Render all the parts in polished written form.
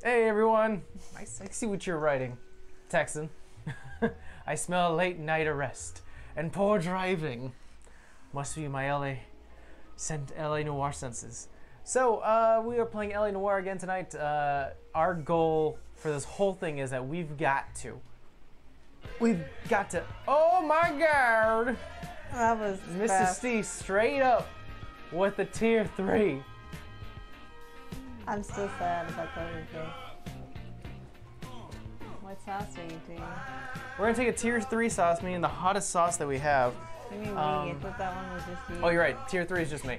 Hey everyone, I see what you're writing, Texan. I smell late night arrest and poor driving. Must be my LA Noire senses. So we are playing LA Noire again tonight. Our goal for this whole thing is that we've got to. Oh my God! That was Mrs. fast. C straight up with the tier 3. I'm still sad about the other day. What sauce are you doing? We're gonna take a tier 3 sauce, meaning the hottest sauce that we have. You mean me? I thought that one was just you. Oh, you're right. Tier 3 is just me.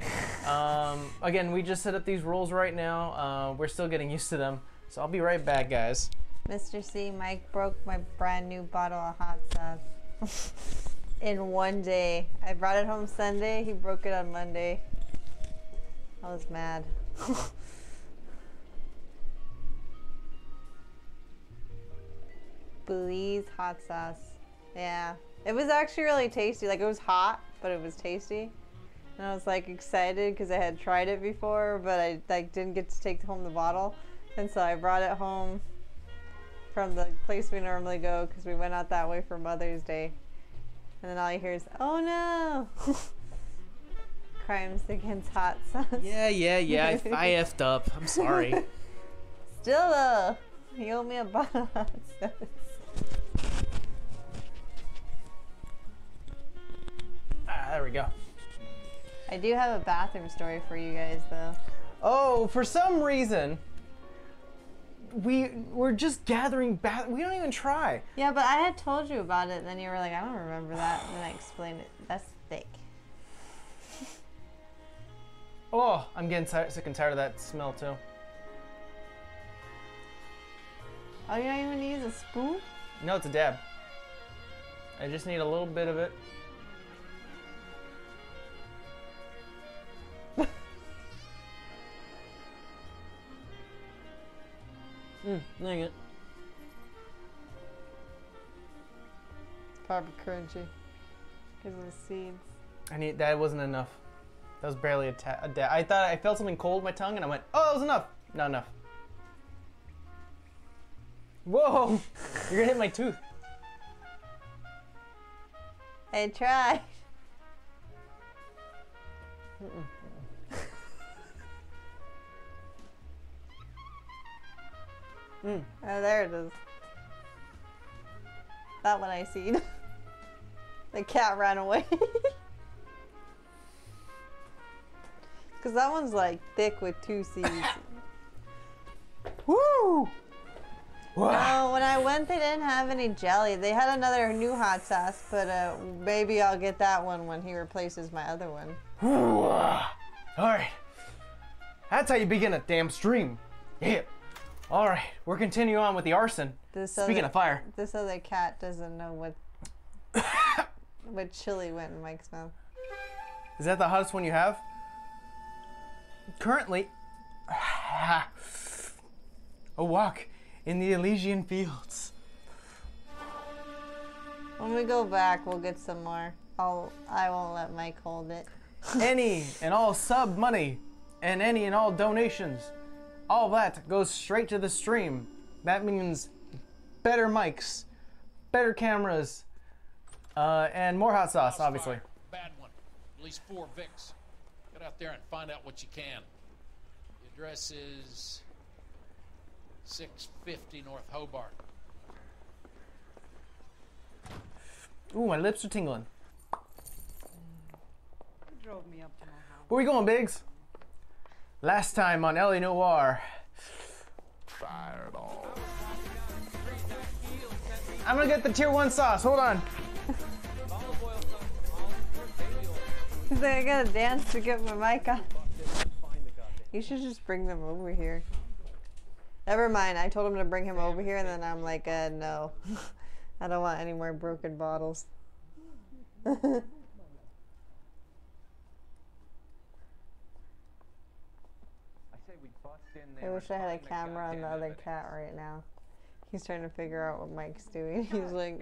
Again, we just set up these rules right now. We're still getting used to them. So I'll be right back, guys. Mr. C, Mike broke my brand new bottle of hot sauce in one day. I brought it home Sunday. He broke it on Monday. I was mad. Belize hot sauce. Yeah. It was actually really tasty. Like, it was hot, but it was tasty. And I was like excited because I had tried it before, but I like didn't get to take home the bottle. And so I brought it home from the place we normally go because we went out that way for Mother's Day. And then all you hear is, oh no! Crimes against hot sauce. Yeah. I effed up. I'm sorry. Still though, you owe me a bottle of hot sauce. There we go. I do have a bathroom story for you guys though. Oh, for some reason, we're just gathering we don't even try. Yeah, but I had told you about it, and then you were like, I don't remember that, and then I explained it. That's thick. Oh, I'm getting sick and tired of that smell too. Oh, you don't even use a spoon? No, it's a dab. I just need a little bit of it. Dang it. It's probably crunchy because of the seeds. That wasn't enough. That was barely a dab. I thought I felt something cold in my tongue and I went, oh, that was enough. Not enough. Whoa! You're gonna hit my tooth. I tried. Oh, there it is. That one I seen. The cat ran away. Because that one's like thick with 2 seeds. Woo! No, when I went, they didn't have any jelly. They had another new hot sauce, but maybe I'll get that one when he replaces my other one. Alright. That's how you begin a damn stream. Yeah. Alright, we're continuing on with the arson. Speaking of fire. This other cat doesn't know what chili went in Mike's mouth. Is that the hottest one you have? Currently, a walk in the Elysian fields. When we go back, we'll get some more. I won't let Mike hold it. Any and all sub money and any and all donations, all that goes straight to the stream. That means better mics, better cameras, and more hot sauce, obviously. Bad one. At least 4 Vicks. Get out there and find out what you can. The address is 650 North Hobart. Ooh, my lips are tingling. You drove me up to my house. Where we going, Biggs? Last time on LA Noire. Fireball. I'm gonna get the tier 1 sauce. Hold on. He's like, I gotta dance to get my mic on. You should just bring them over here. Never mind, I told him to bring him over here and then I'm like, no. I don't want any more broken bottles. I say we bust in there. I wish I had a camera on the other cat right now. He's trying to figure out what Mike's doing. He's like...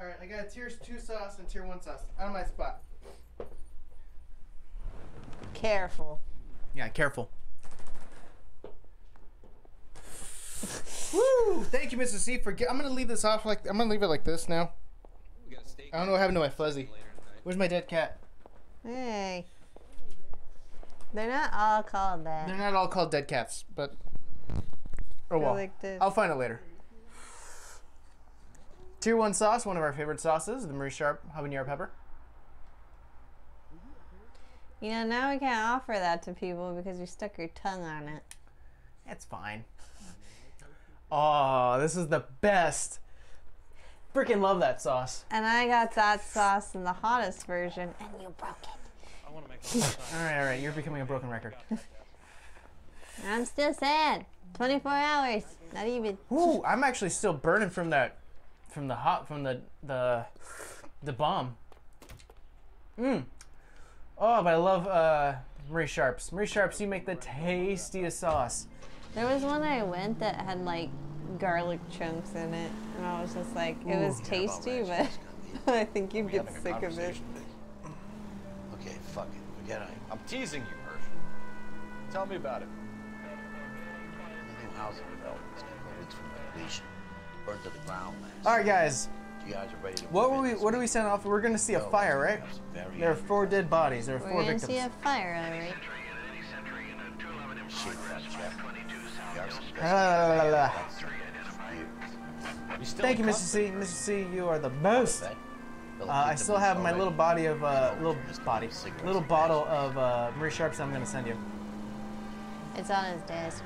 Alright, I got a tier 2 sauce and tier 1 sauce. Out of my spot. Careful. Yeah, careful. Woo! Thank you, Mrs. C. I'm gonna leave this off I'm gonna leave it like this now. I don't know what happened to my fuzzy. Where's my dead cat? Hey. They're not all called that. They're not all called dead cats, but oh well. Like this. I'll find it later. Tier 1 sauce, one of our favorite sauces, the Marie Sharp habanero pepper. You know, now we can't offer that to people because you stuck your tongue on it. It's fine. Oh, this is the best. Freaking love that sauce. And I got that sauce in the hottest version, and you broke it. I want to make a All right, you're becoming a broken record. I'm still sad. 24 hours, not even. Ooh, I'm actually still burning from the bomb. Oh, but I love Marie Sharps. Marie Sharps, you make the tastiest sauce. There was one I went that had like garlic chunks in it, and I was just like, it was tasty, but I think you'd get sick of it. Okay, fuck it. Forget it. I'm teasing you, Hirsch. Tell me about it. The new housing development is going to go weeks from completion. Burned to the ground, man. All right, guys. You guys are ready to What do we send off? We're gonna see a fire, right? There are 4 dead bodies. There are 4 We're gonna victims. see a fire, alright. Shit, Jeff. Thank you, Mr. C. Mr. C, you are the most. I still have my little body of little bottle of Marie Sharps. I'm gonna send you. It's on his desk.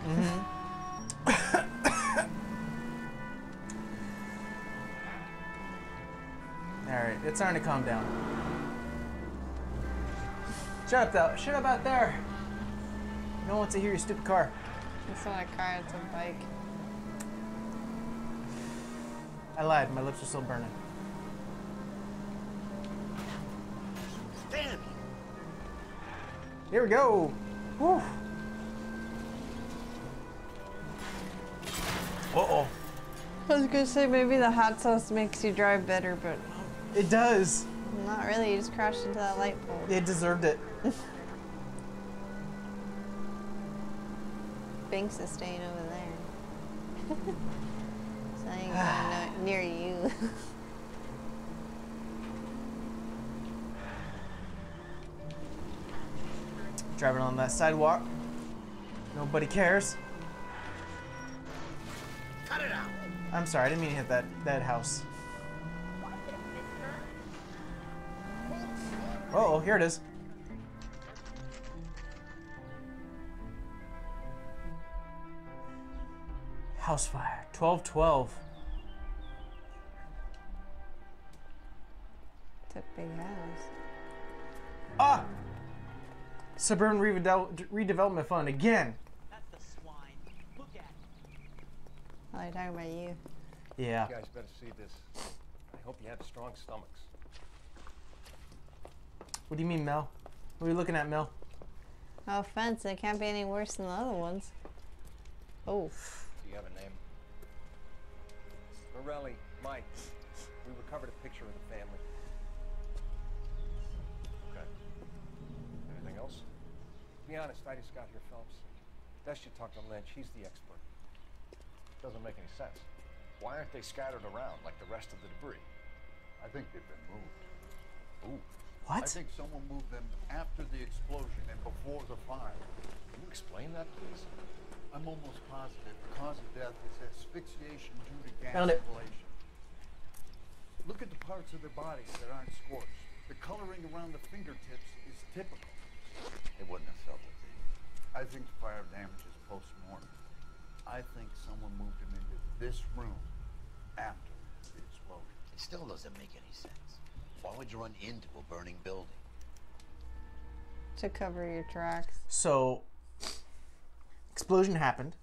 All right, it's starting to calm down. Shut up, though. Shut up out there. No one wants to hear your stupid car. It's not a car, it's a bike. I lied. My lips are still burning. Damn. Here we go. Woo. Uh-oh. I was gonna say maybe the hot sauce makes you drive better, but It does. not really. You just crashed into that light pole. It deserved it. Binks is staying over there. So I ain't going near you. Driving on that sidewalk. Nobody cares. Cut it out. I'm sorry, I didn't mean to hit that house. Uh-oh, here it is. House fire, 1212. Took big house. Ah! Suburban redevelopment fund again. That's the swine. Look at it. Oh, they're talking about you. Yeah. You guys better see this. I hope you have strong stomachs. What do you mean, Mel? What are you looking at, Mel? No offense, it can't be any worse than the other ones. Oh. Do you have a name? Morelli, Mike. We recovered a picture of the family. Okay. Anything else? To be honest, I just got here, Phelps. Best you talk to Lynch. He's the expert. Doesn't make any sense. Why aren't they scattered around like the rest of the debris? I think they've been moved. Ooh. I What? think someone moved them after the explosion and before the fire. Can you explain that, please? I'm almost positive the cause of death is asphyxiation due to gas Found it. inhalation. Look at the parts of their bodies that aren't scorched. The coloring around the fingertips is typical. They wouldn't have felt it. I think the fire damage is post-mortem. I think someone moved them into this room after the explosion. It still doesn't make any sense. Why would you run into a burning building? To cover your tracks. So, explosion happened.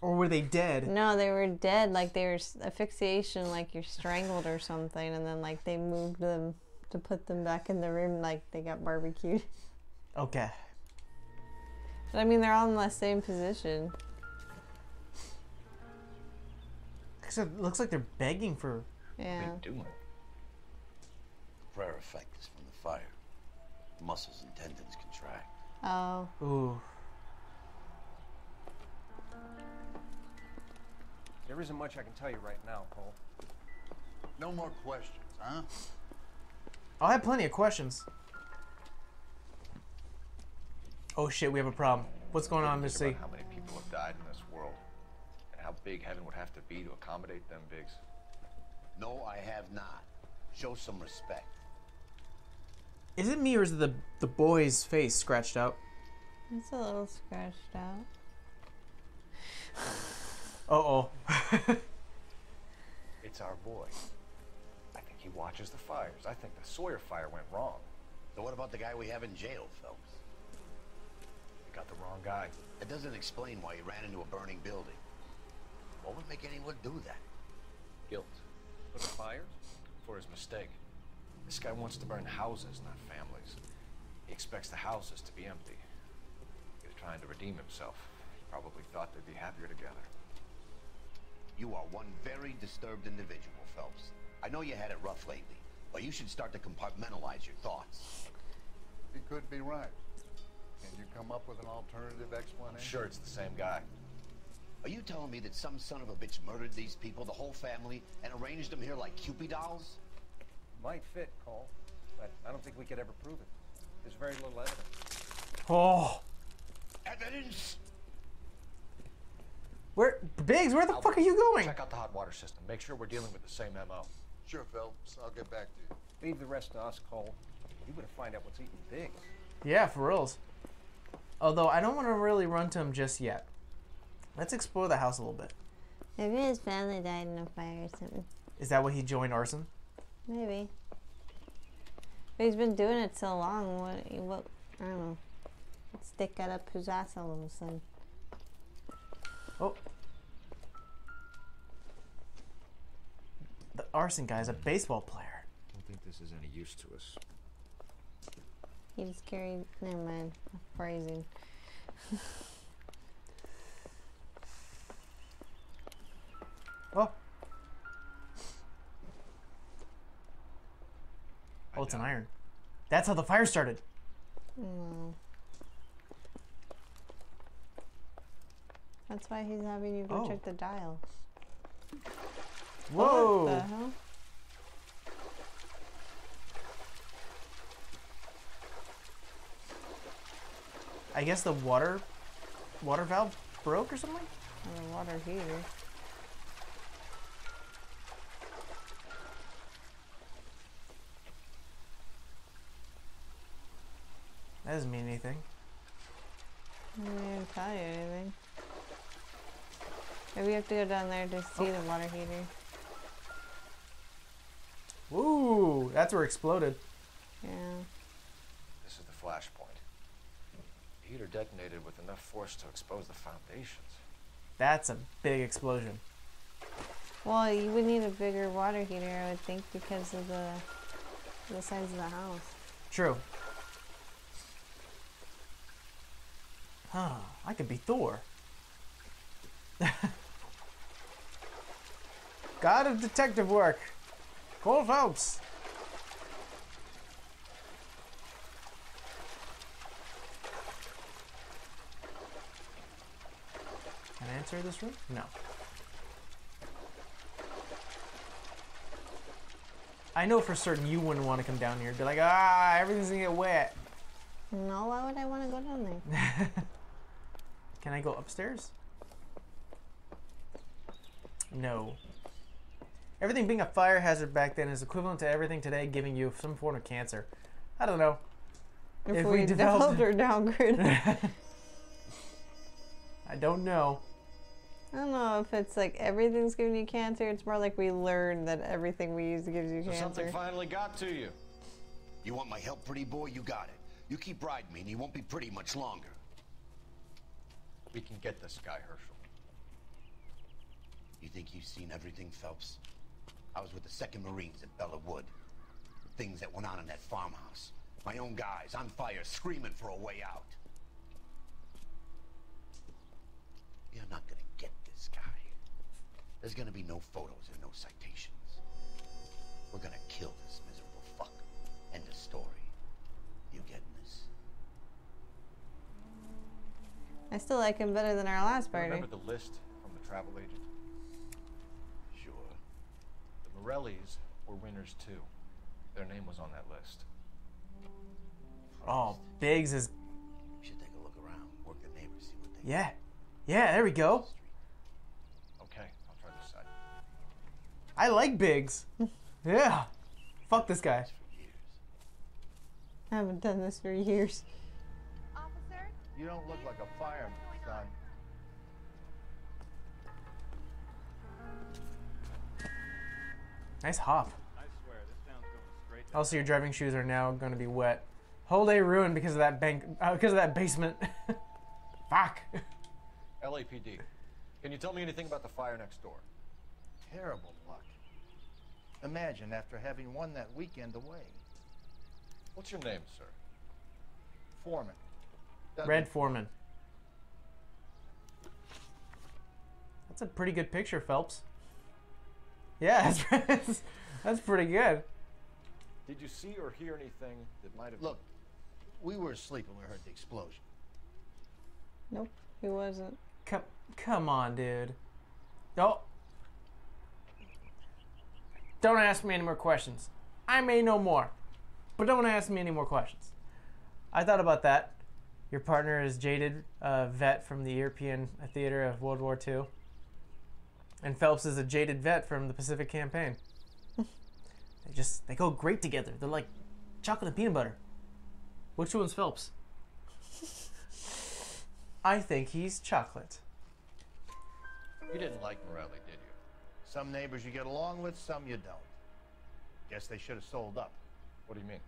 Or were they dead? No, they were dead. Like they were asphyxiation, like you're strangled or something, and then like they moved them to put them back in the room, like they got barbecued. Okay. But I mean, they're all in the same position. It looks like they're begging for... Yeah. What are they doing? prayer effect is from the fire. Muscles and tendons contract. Oh. Ooh. There isn't much I can tell you right now, Cole. No more questions, huh? I'll have plenty of questions. Oh shit, we have a problem. What's going on, Miss Think C? about how many people have died in this world, and how big heaven would have to be to accommodate them, Biggs. No, I have not. Show some respect. Is it me or is it the boy's face scratched out? It's a little scratched out. Uh-oh. It's our boy. I think he watches the fires. I think the Sawyer fire went wrong. So what about the guy we have in jail, Phelps? We got the wrong guy. That doesn't explain why he ran into a burning building. What would make anyone do that? Guilt. For the fires? For his mistake. This guy wants to burn houses, not families. He expects the houses to be empty. He was trying to redeem himself. He probably thought they'd be happier together. You are one very disturbed individual, Phelps. I know you had it rough lately, but you should start to compartmentalize your thoughts. He could be right. Can you come up with an alternative explanation? I'm sure it's the same guy. Are you telling me that some son of a bitch murdered these people, the whole family, and arranged them here like Cupid dolls? Might fit, Cole, but I don't think we could ever prove it. There's very little evidence. Oh. Evidence? Biggs, where the fuck are you going? Check out the hot water system. Make sure we're dealing with the same MO. Sure, Phelps. I'll get back to you. Leave the rest to us, Cole. We gotta find out what's eating Biggs. Yeah, for reals. Although, I don't want to really run to him just yet. Let's explore the house a little bit. Maybe his family died in a fire or something. Is that why he joined arson? Maybe. But he's been doing it so long. What? I don't know. Let's stick that up his ass all of a sudden. Oh. The arson guy is a baseball player. I don't think this is any use to us. He just carried. Never mind. Phrasing. Oh. Oh, it's an iron. That's how the fire started. No. That's why he's having you go Oh. check the dial. Whoa. What the hell? I guess the water valve broke or something? Or the water heater. That doesn't mean anything. I didn't even tell you anything. Maybe we have to go down there to see the water heater. Ooh, that's where it exploded. Yeah. This is the flashpoint. The heater detonated with enough force to expose the foundations. That's a big explosion. Well, you would need a bigger water heater, I would think, because of the size of the house. True. Huh, I could be Thor. God of detective work. Cole Phelps. Can I enter this room? No. I know for certain you wouldn't want to come down here and be like, ah, everything's gonna get wet. No, why would I want to go down there? Can I go upstairs? No. Everything being a fire hazard back then is equivalent to everything today giving you some form of cancer. I don't know. If we developed or downgraded. I don't know. I don't know if it's like everything's giving you cancer. It's more like we learned that everything we use gives you So cancer. something finally got to you. You want my help, pretty boy? You got it. You keep riding me and you won't be pretty much longer. We can get this guy, Herschel. You think you've seen everything, Phelps? I was with the 2nd Marines at Bella Wood. The things that went on in that farmhouse. My own guys on fire, screaming for a way out. You're not gonna get this guy. There's gonna be no photos and no citations. We're gonna kill this miserable fuck. still like him better than our last party. Remember the list from the travel agent? Sure. The Morellis were winners too. Their name was on that list. Oh, Biggs is. We should take a look around, work the neighbors, see what they Yeah. Yeah, there we go. Okay, I'll try this side. I like Biggs. Yeah. Fuck this guy. for years. I haven't done this for years. Officer? You don't look like a fireman, son. Nice hop. I swear, this town's going straight to Also, your driving shoes are now going to be wet. Whole day ruined because of that because of that basement. Fuck. LAPD. Can you tell me anything about the fire next door? Terrible luck. Imagine after having won that weekend away. What's your name, sir? Foreman. Red Foreman. That's a pretty good picture, Phelps. Yeah, that's pretty good. Did you see or hear anything that might have... Look, we were asleep when we heard the explosion. Nope, he wasn't. Come on, dude. Oh. Don't ask me any more questions. I may know more, but don't ask me any more questions. I thought about that. Your partner is jaded vet from the European theater of World War II. And Phelps is a jaded vet from the Pacific Campaign. They go great together. They're like chocolate and peanut butter. Which one's Phelps? I think he's chocolate. You didn't like Morelli, did you? Some neighbors you get along with, some you don't. Guess they should have sold up. What do you mean?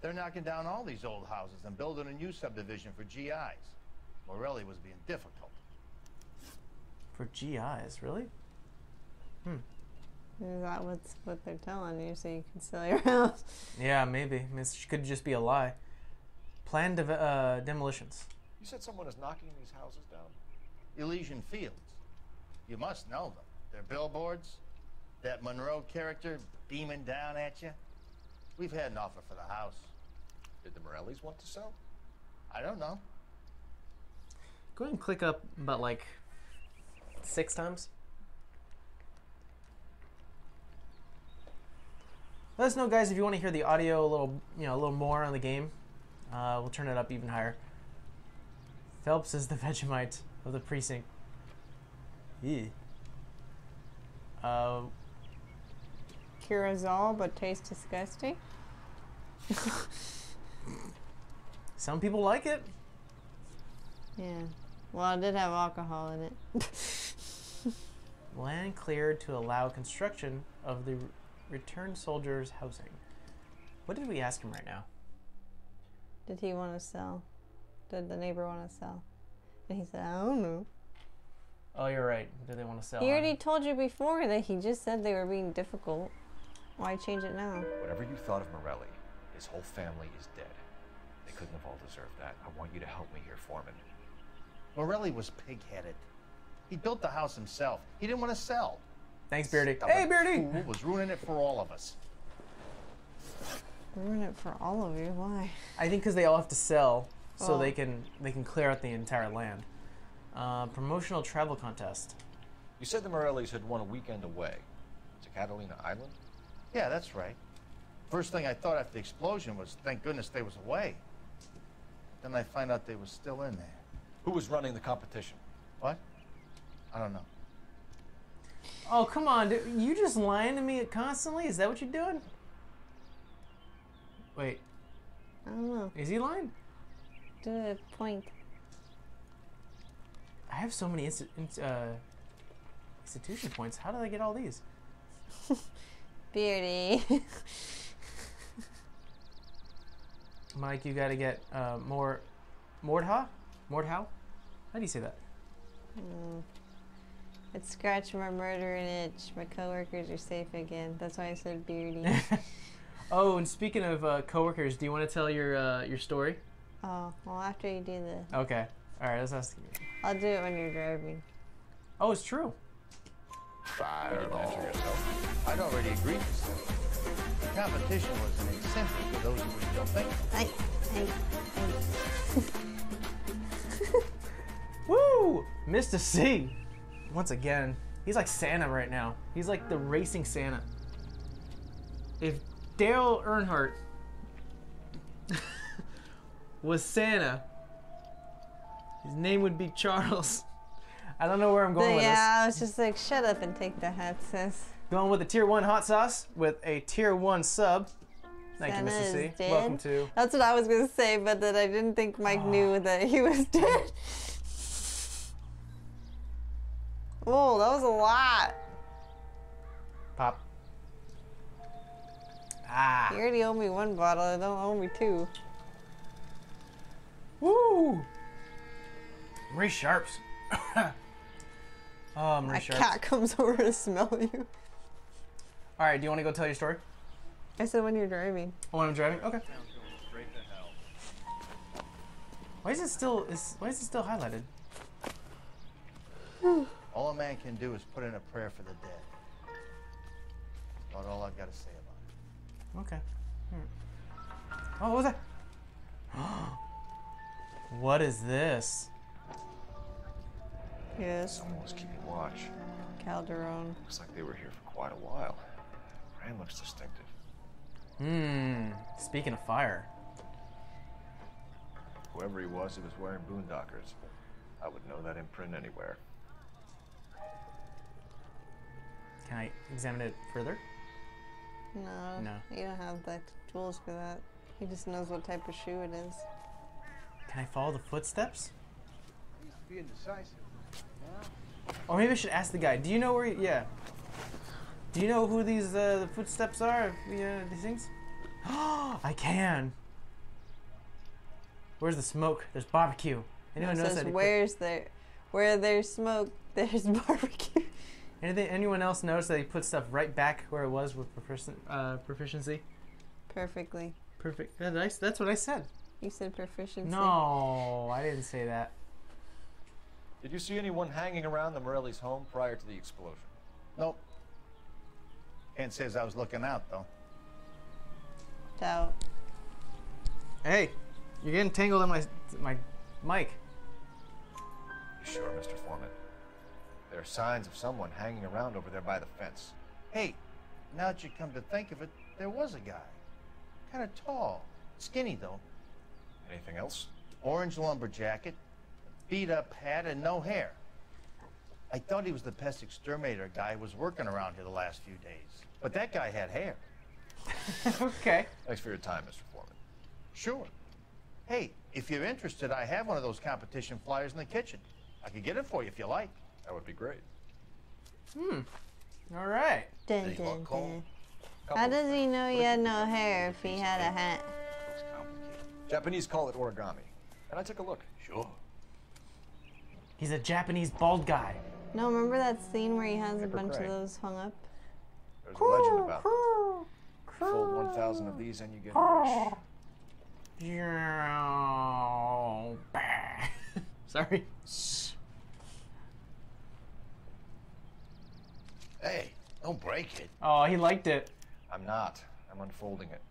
They're knocking down all these old houses and building a new subdivision for GIs. Morelli was being difficult. For GIs, really? Is that what they're telling you so you can sell your house? Yeah, maybe. I mean, it could just be a lie. Planned demolitions. You said someone is knocking these houses down? Elysian Fields. You must know them. Their billboards, that Monroe character beaming down at you. We've had an offer for the house. Did the Morellis want to sell? I don't know. Go ahead and click up about like 6 times. Let us know, guys, if you want to hear the audio a little more on the game. We'll turn it up even higher. Phelps is the Vegemite of the precinct. Yeah. Curacao, but tastes disgusting. Some people like it. Yeah. Well, it did have alcohol in it. Land cleared to allow construction of the returned soldiers' housing. What did we ask him right now? Did he want to sell? Did the neighbor want to sell? And he said, I don't know. Oh, you're right. Do they want to sell? He already told you before that he just said they were being difficult. Why change it now? Whatever you thought of Morelli, his whole family is dead. They couldn't have all deserved that. I want you to help me here, Foreman. Morelli was pig-headed. He built the house himself. He didn't want to sell. Thanks, Beardy. Stubborn Hey, Beardy! fool was ruining it for all of us. Ruin it for all of you. Why? I think because they all have to sell, so Oh. they can clear out the entire land. Promotional travel contest. You said the Morellis had won a weekend away to Catalina Island? Yeah, that's right. First thing I thought after the explosion was, thank goodness they was away. Then I find out they was still in there. Who was running the competition? What? I don't know. Oh, come on, dude. You just lying to me constantly? Is that what you're doing? Wait, I don't know. is he lying? Do a point. I have so many institution points. How did I get all these? Beardy. Mike, you gotta get more... Mordha? Mordhau? How do you say that? It's scratch my murder and itch. My coworkers are safe again. That's why I said Beardy. Oh, and speaking of coworkers, do you want to tell your story? Oh, well, after you do the... Okay. All right, let's ask you. I'll do it when you're driving. Oh, it's true. Fireball. I'd already agreed to sell. The competition was an incentive for those who were still thinking. Woo! Woo! Mr. C. Once again, he's like Santa right now. He's like the racing Santa. If Dale Earnhardt was Santa, his name would be Charles. I don't know where I'm going with this. Yeah, I was just like, shut up and take the hat, sis. Going with a tier 1 hot sauce with a tier 1 sub. Thank Santa you, Mr. C. is dead? Welcome to. That's what I was gonna say, but then I didn't think Mike knew that he was dead. Oh, that was a lot. Pop. Ah. You already owe me 1 bottle, I don't owe me 2. Woo! Marie Sharps. Oh, Marie My Sharps. cat comes over to smell you. Alright, do you want to go tell your story? I said when you're driving. Oh, when I'm driving? Okay. Town's going straight to hell. Why is it still highlighted? All a man can do is put in a prayer for the dead. About all I've got to say about it. Okay. Oh, what was that? What is this? Yes, Someone was keeping watch. Calderon. Looks like they were here for quite a while. Brand looks distinctive. Speaking of fire. Whoever he was wearing boondockers. I would know that imprint anywhere. Can I examine it further? No, No. you don't have the tools for that. He just knows what type of shoe it is. Can I follow the footsteps? He's being decisive. Or maybe I should ask the guy. Do you know where? Yeah. Do you know who these the footsteps are? These things? I can. Where's the smoke? There's barbecue. Anyone It knows says, that? where there's smoke, there's barbecue. Anyone else notice that he put stuff right back where it was with proficiency? Perfectly. Perfect. That's what I said. You said proficiency. No, I didn't say that. Did you see anyone hanging around the Morelli's home prior to the explosion? Nope. Can't say as I was looking out, though. Doubt. Hey, you're getting tangled in my mic. You sure, Mr. Foreman? There are signs of someone hanging around over there by the fence. Hey, now that you come to think of it, there was a guy. Kind of tall. Skinny, though. Anything else? Orange lumber jacket, beat-up hat, and no hair. I thought he was the pest exterminator guy who was working around here the last few days. But that guy had hair. Okay. Thanks for your time, Mr. Foreman. Sure. Hey, if you're interested, I have one of those competition flyers in the kitchen. I could get it for you if you like. That would be great. All right. Dun, Think dun, what, Cole? dun. Couple How of does he things. know he had no hair if he had a hat? It's complicated. Japanese call it origami. And I took a look. Sure. He's a Japanese bald guy. No, remember that scene where he has a Paper bunch of crane. those hung up? There's a legend about them. Fold 1,000 of these and you get a wish. Sorry. Hey, don't break it. Oh, he liked it. I'm not. I'm unfolding it.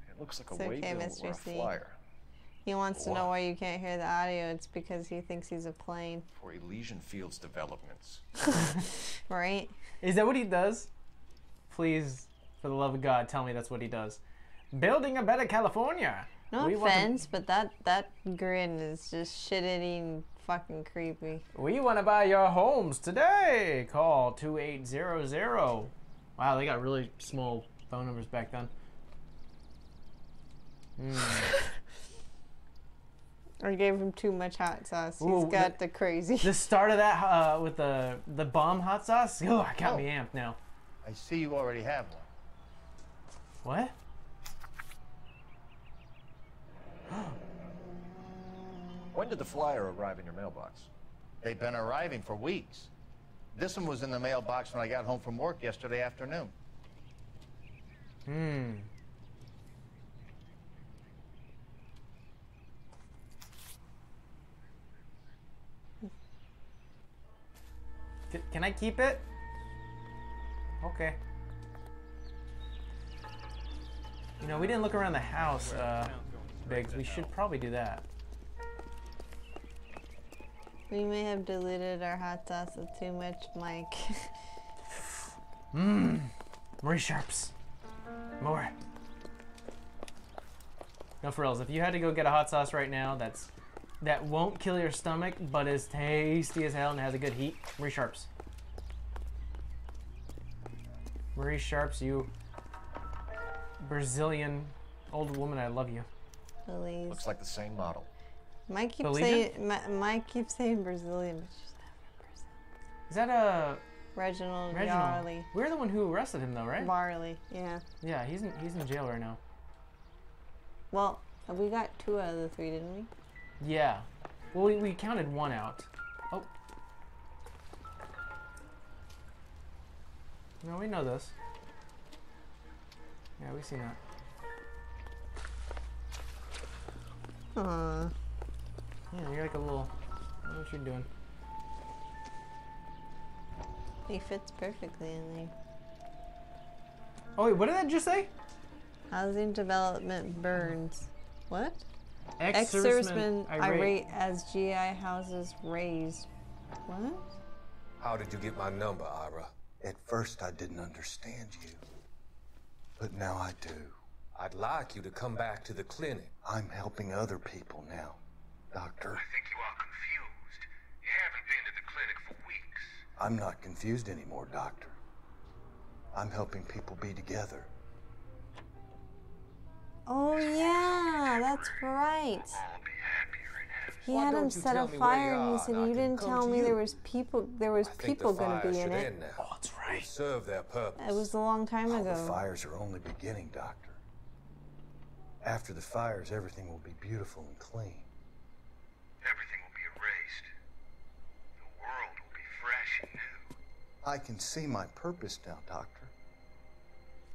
It looks like It's a okay, waybill Mr. or a C. flyer He wants to What? know why you can't hear the audio. It's because he thinks he's a plane. for Elysian Fields developments. Right? Is that what he does? Please, for the love of God, tell me that's what he does. Building a better California. No We want to- offense, but that grin is just shit-eating fucking creepy. We want to buy your homes today. Call 2800. Wow, they got really small phone numbers back then. I gave him too much hot sauce. He's Ooh, got the crazy. The start of that with the bomb hot sauce. Oh, I got me amped now. I see you already have one. What? When did the flyer arrive in your mailbox? They've been arriving for weeks. This one was in the mailbox when I got home from work yesterday afternoon. Can I keep it? Okay. You know, we didn't look around the house, Biggs. We should probably do that. We may have diluted our hot sauce with too much, Mike. Marie Sharps. More. No, for reals, if you had to go get a hot sauce right now that won't kill your stomach, but is tasty as hell and has a good heat, Marie Sharps. Marie Sharps, you Brazilian old woman, I love you. Please. Looks like the same model. Mike keeps Believe saying Mike keeps saying Brazilian, but she's not from Brazil. Is that Reginald Reginald? Barley. We're the one who arrested him, though, right? Barley, yeah. Yeah, he's in jail right now. Well, we got 2 out of the 3, didn't we? Yeah. Well, we counted 1 out. Oh. No, we know this. Yeah, we've seen that. Aww. Yeah, you're like a little... I don't know what you're doing. He fits perfectly in there. Oh, wait, what did that just say? Housing development burns. What? Ex-servicemen irate as GI houses raised. What? How did you get my number, Ira? At first, I didn't understand you. But now I do. I'd like you to come back to the clinic. I'm helping other people now, Doctor. I think you are confused. You haven't been to the clinic for weeks. I'm not confused anymore, Doctor. I'm helping people be together. Oh yeah, that's right. He had him set a fire and he said, "You didn't tell me there was people gonna be in it." Oh, that's right. Serve their purpose. It was a long time The ago. fires are only beginning, Doctor. After the fires, everything will be beautiful and clean. Everything will be erased. The world will be fresh and new. I can see my purpose now, Doctor.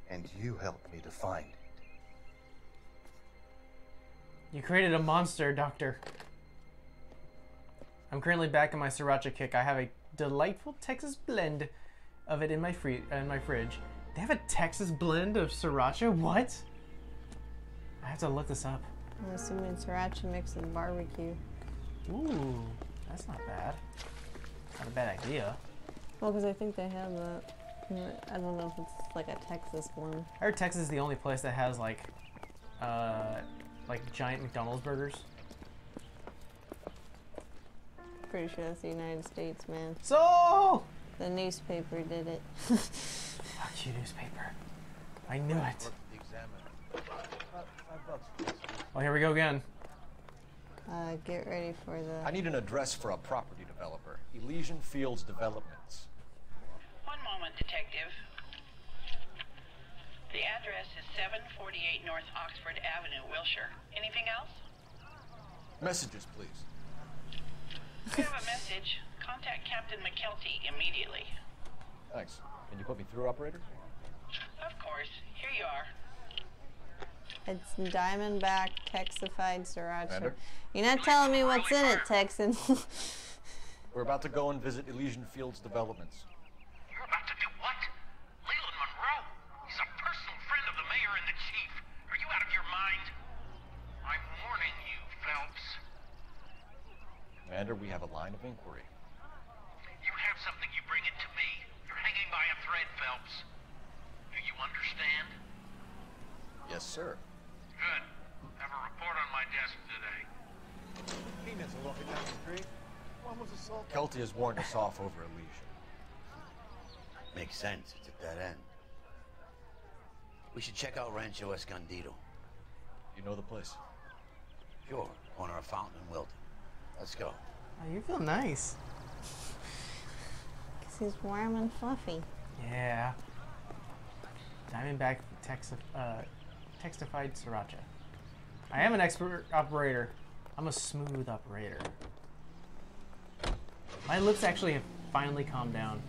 And you helped me to find it. You created a monster, Doctor. I'm currently back in my sriracha kick. I have a delightful Texas blend of it in my fridge. They have a Texas blend of sriracha? What? I have to look this up. I'm assuming sriracha mixed with barbecue. Ooh, that's not bad. Not a bad idea. Well, because I think they have that. I don't know if it's like a Texas one. I heard Texas is the only place that has like giant McDonald's burgers. Pretty sure that's the United States, man. So The newspaper did it. fuck you, newspaper. I knew it. Oh, here we go again. Get ready for the... I need an address for a property developer. Elysian Fields Developments. One moment, detective. The address is 748 North Oxford Avenue, Wilshire. Anything else? Messages, please. We have a message. Contact Captain McKelty immediately. Thanks. Can you put me through, operator? Of course. Here you are. It's Diamondback Texified Sriracha. Commander? You're not telling me what's in it, Texan. We're about to go and visit Elysian Fields Developments. You're about to do what? Leland Monroe? He's a personal friend of the mayor and the chief. Are you out of your mind? I'm warning you, Phelps. Commander, we have a line of inquiry. You have something, you bring it to me. You're hanging by a thread, Phelps. Do you understand? Yes, sir. Good. Have a report on my desk today. Peanuts are walking down the street. One was assaulted. Kelty has warned us off over Elysian. Makes sense. It's at that end. We should check out Rancho Escondido. You know the place? Sure. Corner of Fountain and Wilton. Let's go. Oh, you feel nice. Because he's warm and fluffy. Yeah. Diamondback Texified Sriracha. I am an expert operator. I'm a smooth operator. My lips actually have finally calmed down.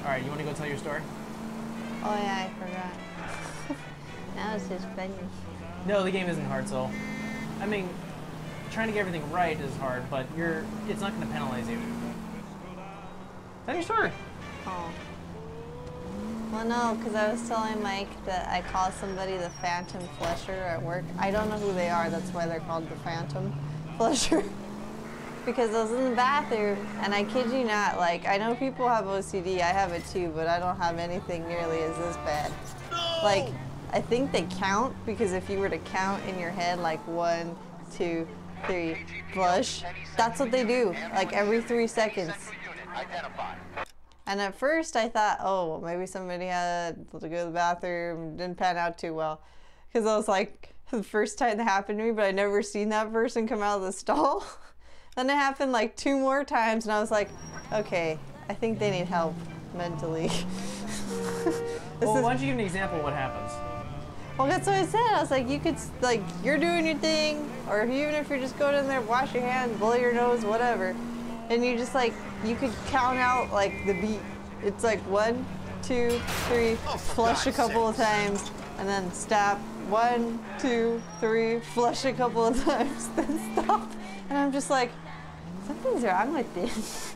Alright, you want to go tell your story? Oh yeah, I forgot. Now it's just funny. No, the game isn't hard, Soul. I mean, trying to get everything right is hard, but it's not going to penalize you. Tell your story. Oh. Well, no, because I was telling Mike that I call somebody the Phantom Flusher at work. I don't know who they are, that's why they're called the Phantom Flusher. Because I was in the bathroom, and I kid you not, like, I know people have OCD, I have it too, but I don't have anything nearly as this bad. Like, I think they count, because if you were to count in your head, like 1, 2, 3, flush, that's what they do, like every 3 seconds. And at first I thought, oh, well, maybe somebody had to go to the bathroom, didn't pan out too well. Because I was like, the first time that happened to me, but I'd never seen that person come out of the stall. Then it happened like 2 more times, and I was like, okay, I think they need help mentally. Well, why don't you give an example of what happens? Well, that's what I said. I was like, you could, like, you're doing your thing, or even if you're just going in there, wash your hands, blow your nose, whatever. And you just, like, you could count out, like, the beat. It's like 1, 2, 3, flush a couple of times, and then stop. 1, 2, 3, flush a couple of times, then stop. And I'm just like, something's wrong with this.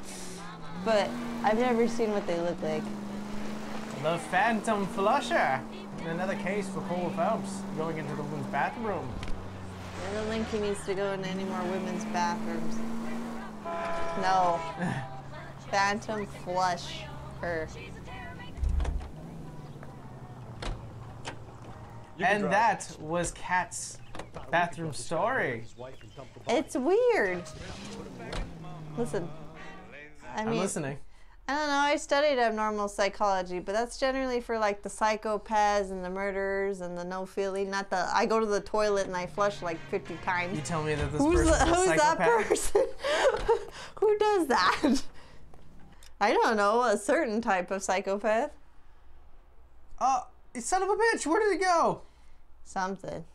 But I've never seen what they look like. The Phantom Flusher. Another case for Cole Phelps going into the women's bathroom. I don't think he needs to go into any more women's bathrooms. No. Phantom Flush her. And that was Kat's bathroom story. It's weird. Listen. I mean, I'm listening. I don't know, I studied abnormal psychology, but that's generally for like the psychopaths and the murderers and the no feeling, not the I go to the toilet and I flush like 50 times. You tell me that this person is a Who's psychopath? that person? Who does that? I don't know, a certain type of psychopath. Son of a bitch, where did it go? Something.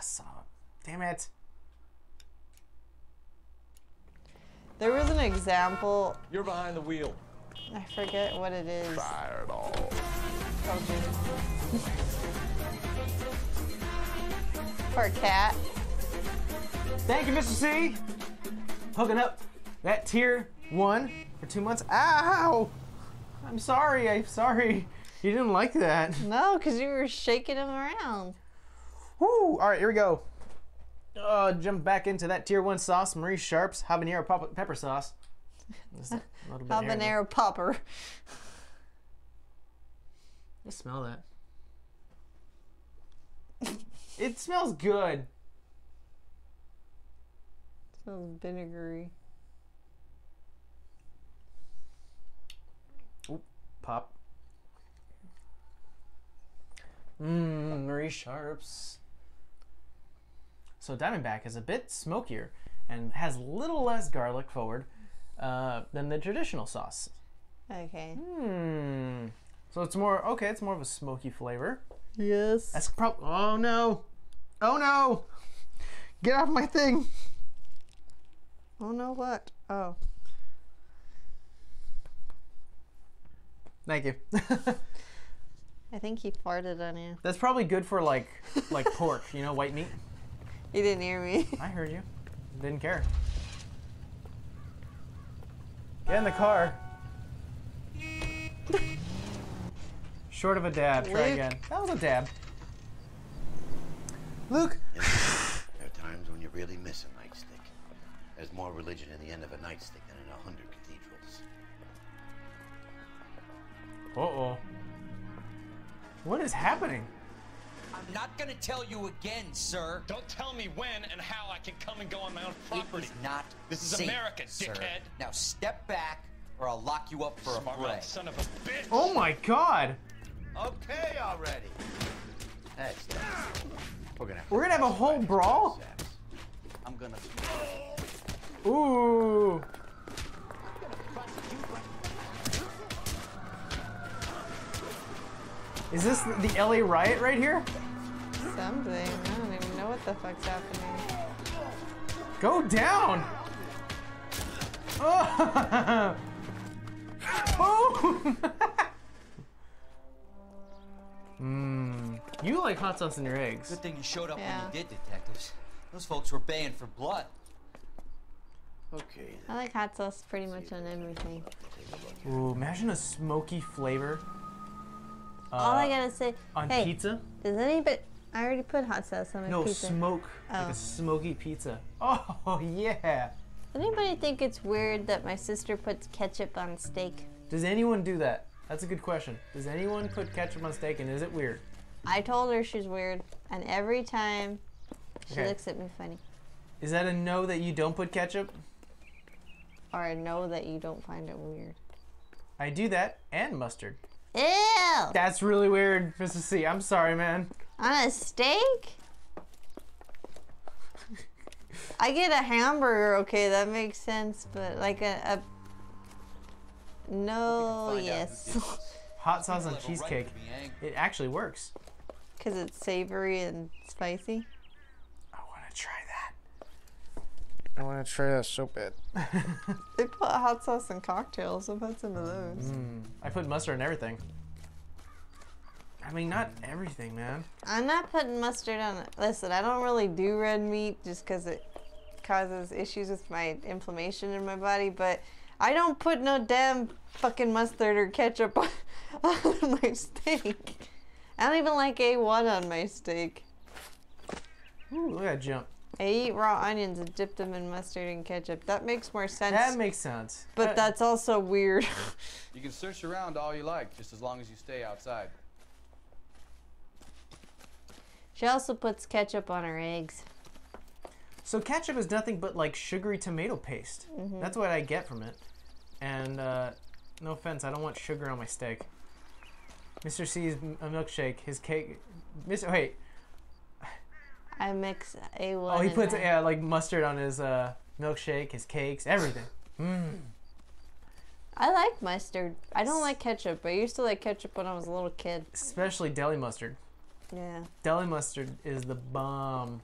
Son of a... Damn it. There was an example. You're behind the wheel. I forget what it is. Fireball. Poor cat. Thank you, Mr. C. Hooking up that tier 1 for 2 months. Ow! I'm sorry. You didn't like that. No, because you were shaking him around. Woo! All right, here we go. Jump back into that tier 1 sauce, Marie Sharp's habanero pepper sauce. Habanero popper. I smell that. It smells good. It smells vinegary. Oop, pop. Marie Sharp's. So Diamondback is a bit smokier and has a little less garlic forward than the traditional sauce. Okay. So it's more, okay, it's more of a smoky flavor. Yes. That's probably, oh no. Oh no. Get off my thing. Oh no, what? Oh. Thank you. I think he farted on you. That's probably good for like pork, you know, white meat. You didn't hear me. I heard you. Didn't care. Get in the car. Short of a dab. Try Luke. again. That was a dab. Luke. You know, there are times when you really miss a nightstick. There's more religion in the end of a nightstick than in 100 cathedrals. Uh-oh. What is happening? I'm not gonna tell you again, sir. Don't tell me when and how I can come and go on my own property. It is not This is safe, America, sir. dickhead. Now step back, or I'll lock you up for Smart a fray. mouth son of a bitch. Oh my god. Okay already. That's nice. We're gonna have a whole brawl? I'm gonna... Ooh. Is this the LA riot right here? Something. I don't even know what the fuck's happening. Go down! Oh! Oh! You like hot sauce in your eggs. Good thing you showed up Yeah. when you did, detectives. Those folks were baying for blood. Okay. I like hot sauce pretty much on everything. Ooh, imagine a smoky flavor All I gotta say. On hey, pizza? Does anybody? I already put hot sauce on my No, pizza. smoke. Oh. Like a smoky pizza. Oh, yeah. Does anybody think it's weird that my sister puts ketchup on steak? Does anyone do that? That's a good question. Does anyone put ketchup on steak, and is it weird? I told her she's weird, and every time she Okay. looks at me funny. Is that a no that you don't put ketchup? Or a no that you don't find it weird. I do that, and mustard. Ew! That's really weird, Mr. C. I'm sorry, man. On a steak? I get a hamburger, okay, that makes sense, but like a no, yes. Hot sauce on cheesecake. It actually works. Because it's savory and spicy. I want to try that. I want to try that so bad. They put hot sauce in cocktails. I've had some of those. I put mustard on everything. I mean, not everything, man. I'm not putting mustard on it. Listen, I don't really do red meat just because it causes issues with my inflammation in my body, but I don't put no damn fucking mustard or ketchup on my steak. I don't even like A1 on my steak. Ooh, look at that jump. I eat raw onions and dip them in mustard and ketchup. That makes more sense. That makes sense. But that's also weird. You can search around all you like, just as long as you stay outside. She also puts ketchup on her eggs. So ketchup is nothing but like sugary tomato paste. That's what I get from it. And no offense, I don't want sugar on my steak. Mr. C's a milkshake, his cake. Wait. I mix A1. Oh, he in puts there. like mustard on his milkshake, his cakes, everything. I like mustard. I don't like ketchup. I used to like ketchup when I was a little kid. Especially deli mustard. Yeah. Deli mustard is the bomb.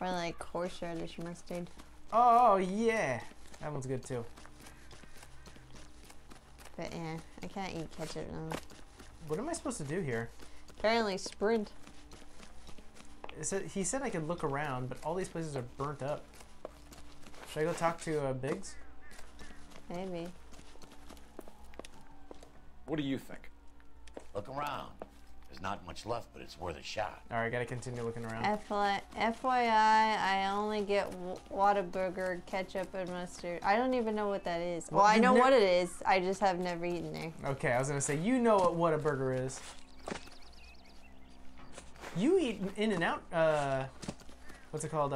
Or like horseradish mustard. Oh yeah, that one's good too. But yeah, I can't eat ketchup now. What am I supposed to do here? Apparently sprint. He said I could look around, but all these places are burnt up. Should I go talk to Biggs? Maybe. What do you think? Look around. There's not much left, but it's worth a shot. All right, gotta continue looking around. FYI, I only get Whataburger ketchup and mustard. I don't even know what that is. Well, I know what it is. I just have never eaten there. Okay, I was gonna say, you know what a burger is. You eat In-N-Out, what's it called?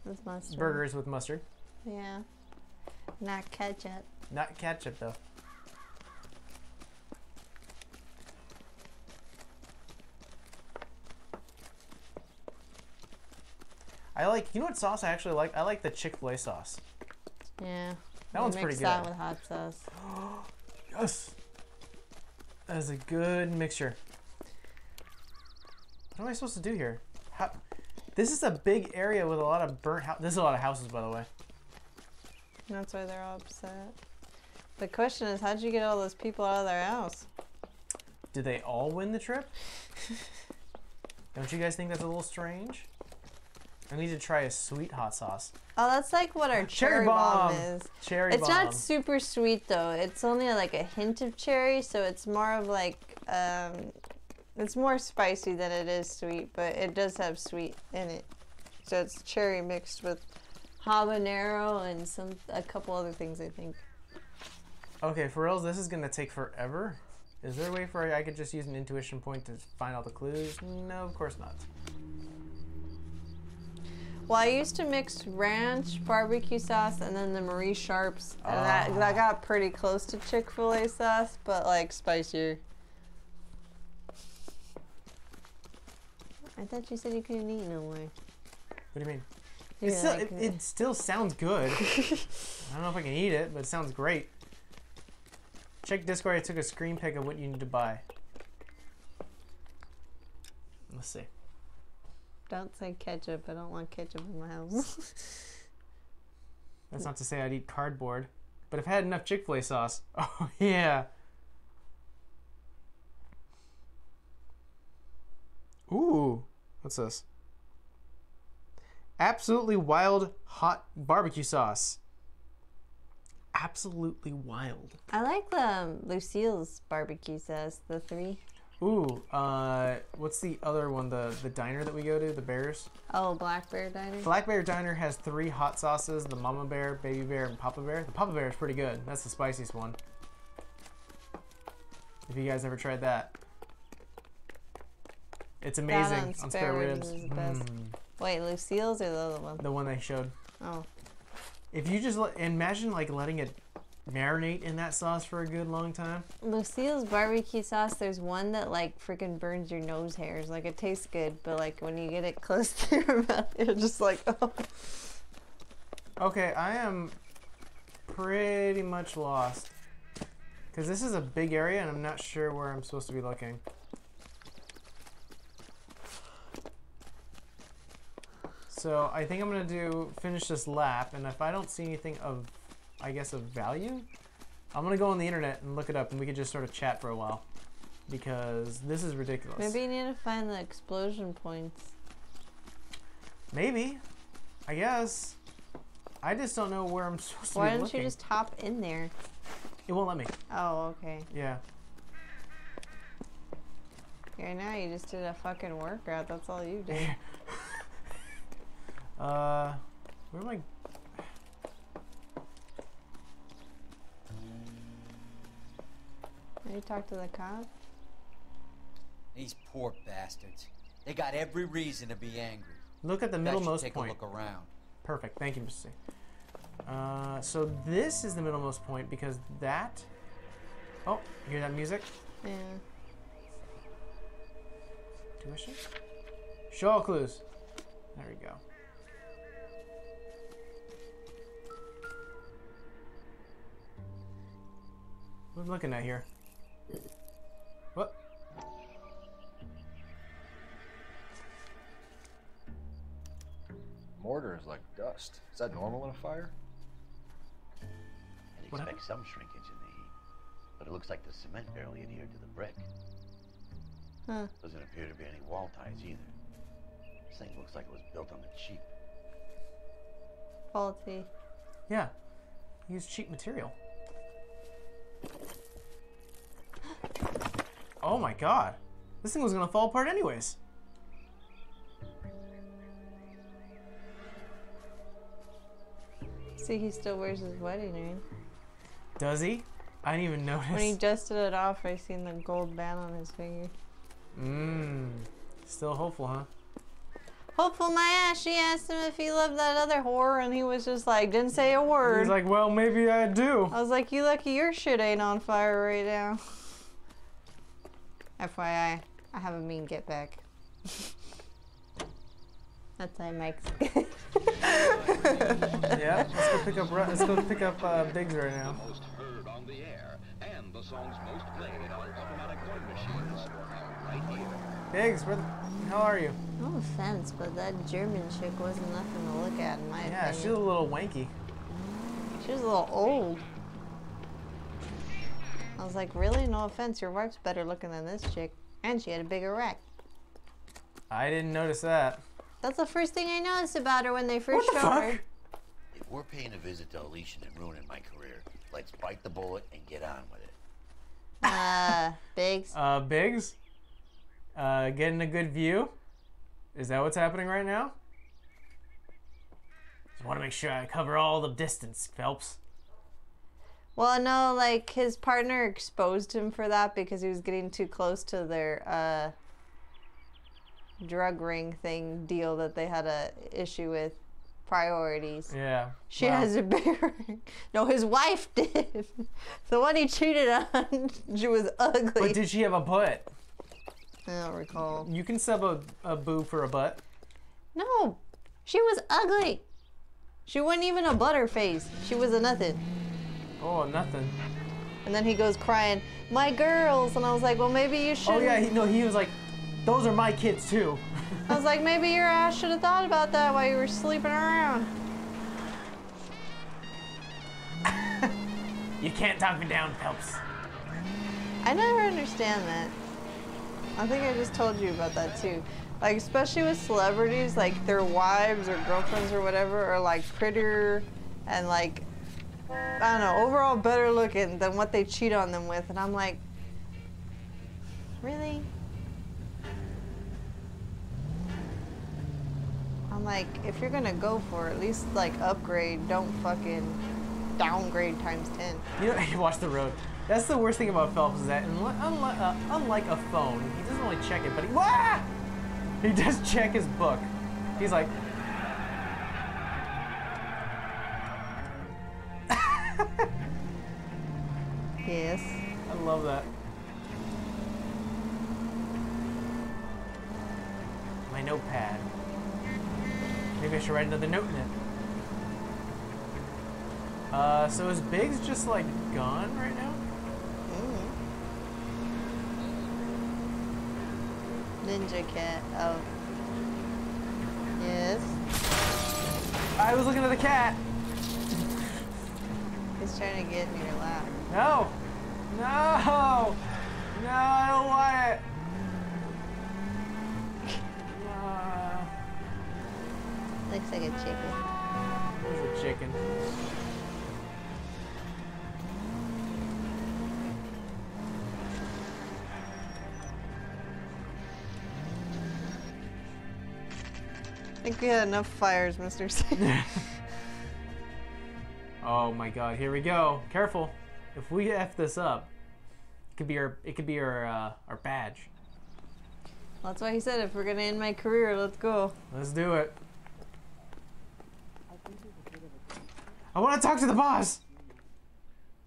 With mustard. Burgers with mustard. Yeah. Not ketchup. Not ketchup, though. I like, you know what sauce I actually like? I like the Chick-fil-A sauce. Yeah. That one's pretty Mix good. that with hot sauce. Yes! That is a good mixture. What am I supposed to do here? This is a big area with a lot of burnt houses. This is a lot of houses, by the way. That's why they're all upset. The question is, how'd you get all those people out of their house? Did they all win the trip? Don't you guys think that's a little strange? I need to try a sweet hot sauce. Oh, that's like what our cherry bomb is. Cherry It's bomb. not super sweet though. It's only like a hint of cherry, so it's more of like it's more spicy than it is sweet, but it does have sweet in it. So it's cherry mixed with habanero and a couple other things, I think. Okay, for reals, this is gonna take forever. Is there a way for I could just use an intuition point to find all the clues? No, of course not. Well, I used to mix ranch, barbecue sauce, and then the Marie Sharps, and that got pretty close to Chick-fil-A sauce, but like spicier. I thought you said you couldn't eat no more. What do you mean? Yeah, It still sounds good. I don't know if I can eat it, but it sounds great. Check Discord, I took a screen pic of what you need to buy. Let's see. Don't say ketchup. I don't want ketchup in my house. That's not to say I'd eat cardboard. But if I had enough Chick-fil-A sauce. Oh, yeah. Ooh. What's this? Absolutely wild hot barbecue sauce. absolutely wild. I like the Lucille's barbecue sauce, the 3. Ooh, what's the other one? The diner that we go to, the Bears? Oh, Black Bear Diner? Black Bear Diner has 3 hot sauces, the Mama Bear, Baby Bear, and Papa Bear. The Papa Bear is pretty good. That's the spiciest one. If you guys ever tried that. It's amazing on spare ribs. Is the best. Wait, Lucille's or the other one? The one they showed. Oh. If you just imagine like letting it marinate in that sauce for a good long time. Lucille's barbecue sauce, there's one that like freaking burns your nose hairs. Like it tastes good, but like when you get it close to your mouth, you're just like, oh. Okay, I am pretty much lost. Because this is a big area and I'm not sure where I'm supposed to be looking. So I think I'm going to finish this lap, and if I don't see anything of, I guess, of value, I'm going to go on the internet and look it up, and we can just sort of chat for a while. Because this is ridiculous. Maybe you need to find the explosion points. Maybe. I guess. I just don't know where I'm supposed to be looking. Why don't you just hop in there? It won't let me. Oh, okay. Yeah. Right now you just did a fucking workout. That's all you did. Where am I? Have you talked to the cop? These poor bastards. They got every reason to be angry. Look at the middlemost take point. A look around. Perfect. Thank you, Mr. C. So this is the middlemost point because that... Oh, you hear that music? Yeah. Tuition? Show all clues. There we go. What am I looking at here? What? Mortar is like dust. Is that normal in a fire? I'd expect some shrinkage in the heat, but it looks like the cement barely adhered to the brick. Huh. Doesn't appear to be any wall ties either. This thing looks like it was built on the cheap. Faulty. Yeah. Use cheap material. Oh my god. This thing was gonna fall apart anyways. See, he still wears his wedding ring. Does he? I didn't even notice. When he dusted it off, I seen the gold band on his finger. Still hopeful, huh? Hopeful my ass. She asked him if he loved that other whore, and he was just like, didn't say a word. He's like, well, maybe I do. I was like, you lucky your shit ain't on fire right now. FYI, I have a mean get back. That's how Mike's. Yeah, let's go pick up Biggs right now. Most heard on the air, and the songs most played on automatic coin machines right here. Biggs, where the hell are you? No offense, but that German chick wasn't nothing to look at in my opinion. Yeah, she was a little wanky. She was a little old. I was like, really? No offense, your wife's better looking than this chick. And she had a bigger rack. I didn't notice that. That's the first thing I noticed about her when they first showed her. If we're paying a visit to Alicia and ruining my career, let's bite the bullet and get on with it. Biggs? Biggs? Getting a good view? Is that what's happening right now? Just want to make sure I cover all the distance, Phelps. Well, no, like, his partner exposed him for that because he was getting too close to their, drug ring thing deal that they had a issue with. Priorities. Yeah. She has a bigger ring. No, his wife did. The one he cheated on, she was ugly. But did she have a butt? I don't recall. You can sub a boob for a butt. No, she was ugly. She wasn't even a butterface. She was a nothing. Oh, nothing. And then he goes crying, my girls. And I was like, well, maybe you should. Oh, yeah, he was like, those are my kids, too. I was like, maybe your ass should have thought about that while you were sleeping around. You can't talk me down, Phelps. I never understand that. I think I just told you about that, too. Like, especially with celebrities, like, their wives or girlfriends or whatever are, like, prettier and, like, I don't know, overall better looking than what they cheat on them with. And I'm like, really? I'm like, if you're gonna go for it, at least like upgrade, don't fucking downgrade times 10. You know, you watch the road. That's the worst thing about Phelps is that unlike a phone, he doesn't really check it, but he does check his book. He's like, yes. I love that. My notepad. Maybe I should write another note in it. So is Biggs just like gone right now? Ninja cat. Oh. Yes. I was looking at the cat. He's trying to get in your lap. No! No! No, I don't want it! Looks like a chicken. It's a chicken. I think we had enough fires, Mr. C. Oh my god, here we go. Careful. If we F this up, it could be our badge. Well, that's why he said if we're gonna end my career, let's go. Let's do it. I want to talk to the boss.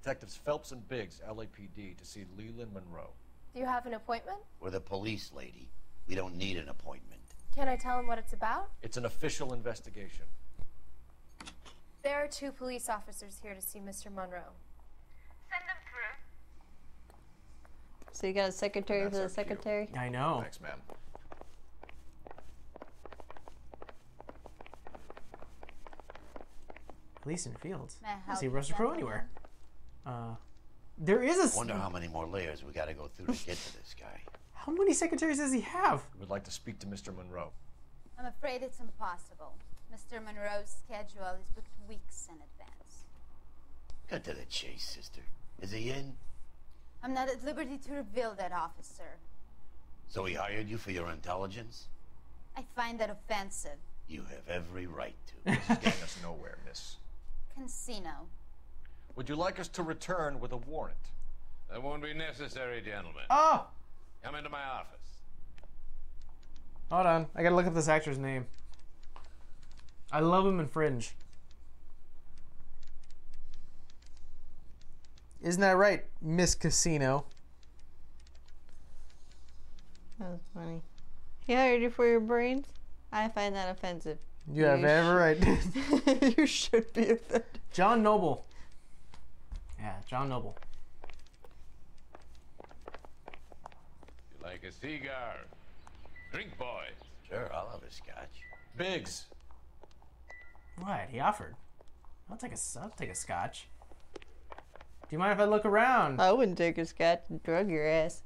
Detectives Phelps and Biggs, LAPD, to see Leland Monroe. Do you have an appointment? We're the police, lady. We don't need an appointment. Can I tell him what it's about? It's an official investigation. There are 2 police officers here to see Mr. Monroe. Send them through. So you got a secretary for the secretary? I know. Thanks, ma'am. Police in Fields. May I I help see you, Russell Crowe gentlemen? anywhere. There is a. Wonder how many more layers we gotta go through to get to this guy. How many secretaries does he have? We would like to speak to Mr. Monroe. I'm afraid it's impossible. Mr. Monroe's schedule is booked weeks in advance. Cut to the chase, sister. Is he in? I'm not at liberty to reveal that, officer. So he hired you for your intelligence? I find that offensive. You have every right to. This is getting us nowhere, miss. Casino. Would you like us to return with a warrant? That won't be necessary, gentlemen. Oh! Come into my office. Hold on. I gotta look up this actor's name. I love him in Fringe. Isn't that right, Miss Casino? That was funny. He hired you for your brains? I find that offensive. You have every right. You should be offended. John Noble. Yeah, John Noble. You like a cigar? Drink, boys. Sure, I'll have a scotch. Biggs. What? He offered. I'll take a scotch. Do you mind if I look around? I wouldn't take a scotch and drug your ass.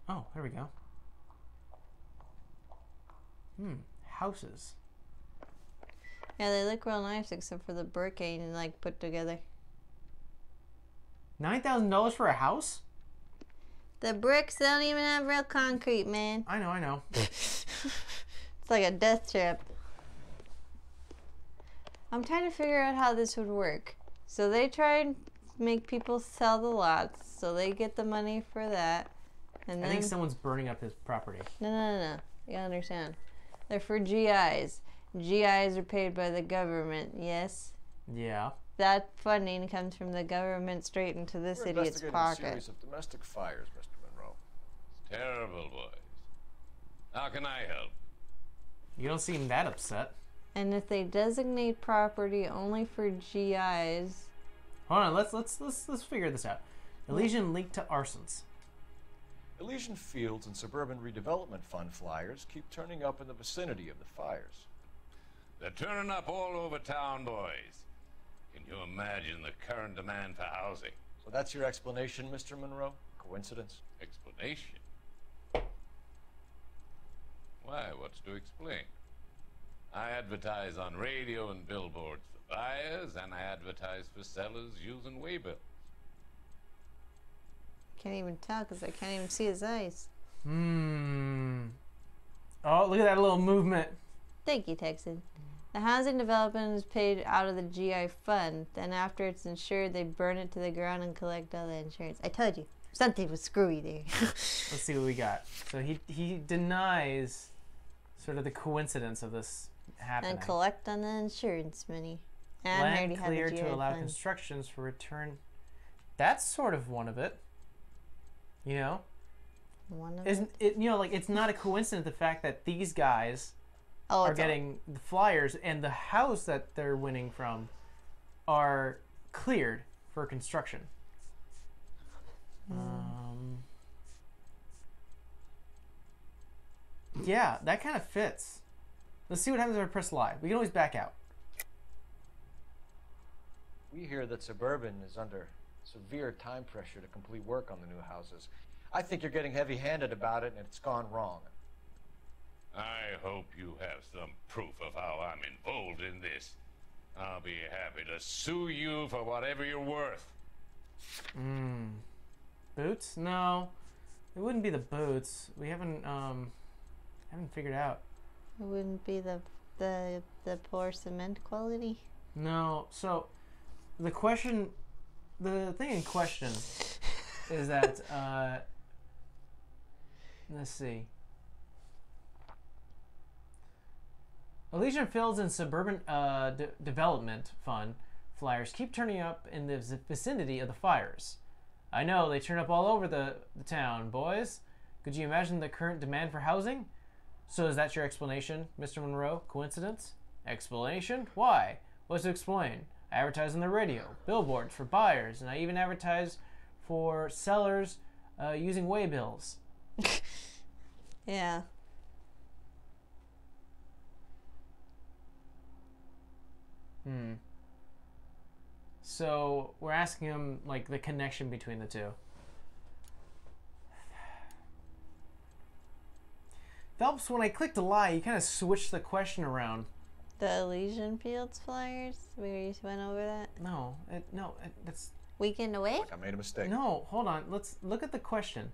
Oh, there we go. Houses. Yeah, they look real nice except for the brick ain't like put together. $9,000 for a house? The bricks don't even have real concrete, man. I know. It's like a death trap. I'm trying to figure out how this would work. So they try and make people sell the lots, so they get the money for that. And I then, think someone's burning up his property. No. You gotta understand. They're for GIs. GIs are paid by the government, yes? Yeah. That funding comes from the government straight into this We're idiot's investigating pocket. a series of domestic fires, Mr. Monroe. Terrible, boys. How can I help? You don't seem that upset. And if they designate property only for GIs... Hold on, let's figure this out. Elysian linked to arsons. Elysian Fields and Suburban Redevelopment Fund flyers keep turning up in the vicinity of the fires. They're turning up all over town, boys. Can you imagine the current demand for housing? So that's your explanation, Mr. Monroe? Coincidence? Explanation? Why, what what's to explain? I advertise on radio and billboards for buyers, and I advertise for sellers using waybills. Can't even tell because I can't even see his eyes. Oh, look at that little movement. Thank you, Texan. The housing development is paid out of the GI fund. Then after it's insured, they burn it to the ground and collect all the insurance. I told you. Something was screwy there. Let's see what we got. So he denies sort of the coincidence of this happening. And collect on the insurance money. And I already Land had the cleared GI to allow fund. constructions for return. That's sort of one of it. You know? One of Isn't it? You know, like, it's not a coincidence the fact that these guys are getting the flyers and the house that they're winning from are cleared for construction. Yeah, that kind of fits. Let's see what happens if I press live. We can always back out. We hear that Suburban is under severe time pressure to complete work on the new houses. I think you're getting heavy-handed about it, and it's gone wrong. I hope you have some proof of how I'm involved in this. I'll be happy to sue you for whatever you're worth. Boots? No, it wouldn't be the boots. We haven't figured out. It wouldn't be the poor cement quality. No. So the thing in question is that let's see. Elysian Fields and Suburban Development Fund flyers keep turning up in the vicinity of the fires. I know, they turn up all over the town, boys. Could you imagine the current demand for housing? So is that your explanation, Mr. Monroe? Coincidence? Explanation? Why? What's to explain? I advertise on the radio, billboards for buyers, and I even advertise for sellers using waybills. Yeah. So we're asking him, like, the connection between the two. Phelps, when I clicked a lie, you kind of switched the question around. The Elysian Fields flyers? We just went over that? No, that's... Weekend away? Like I made a mistake. No, hold on. Let's look at the question.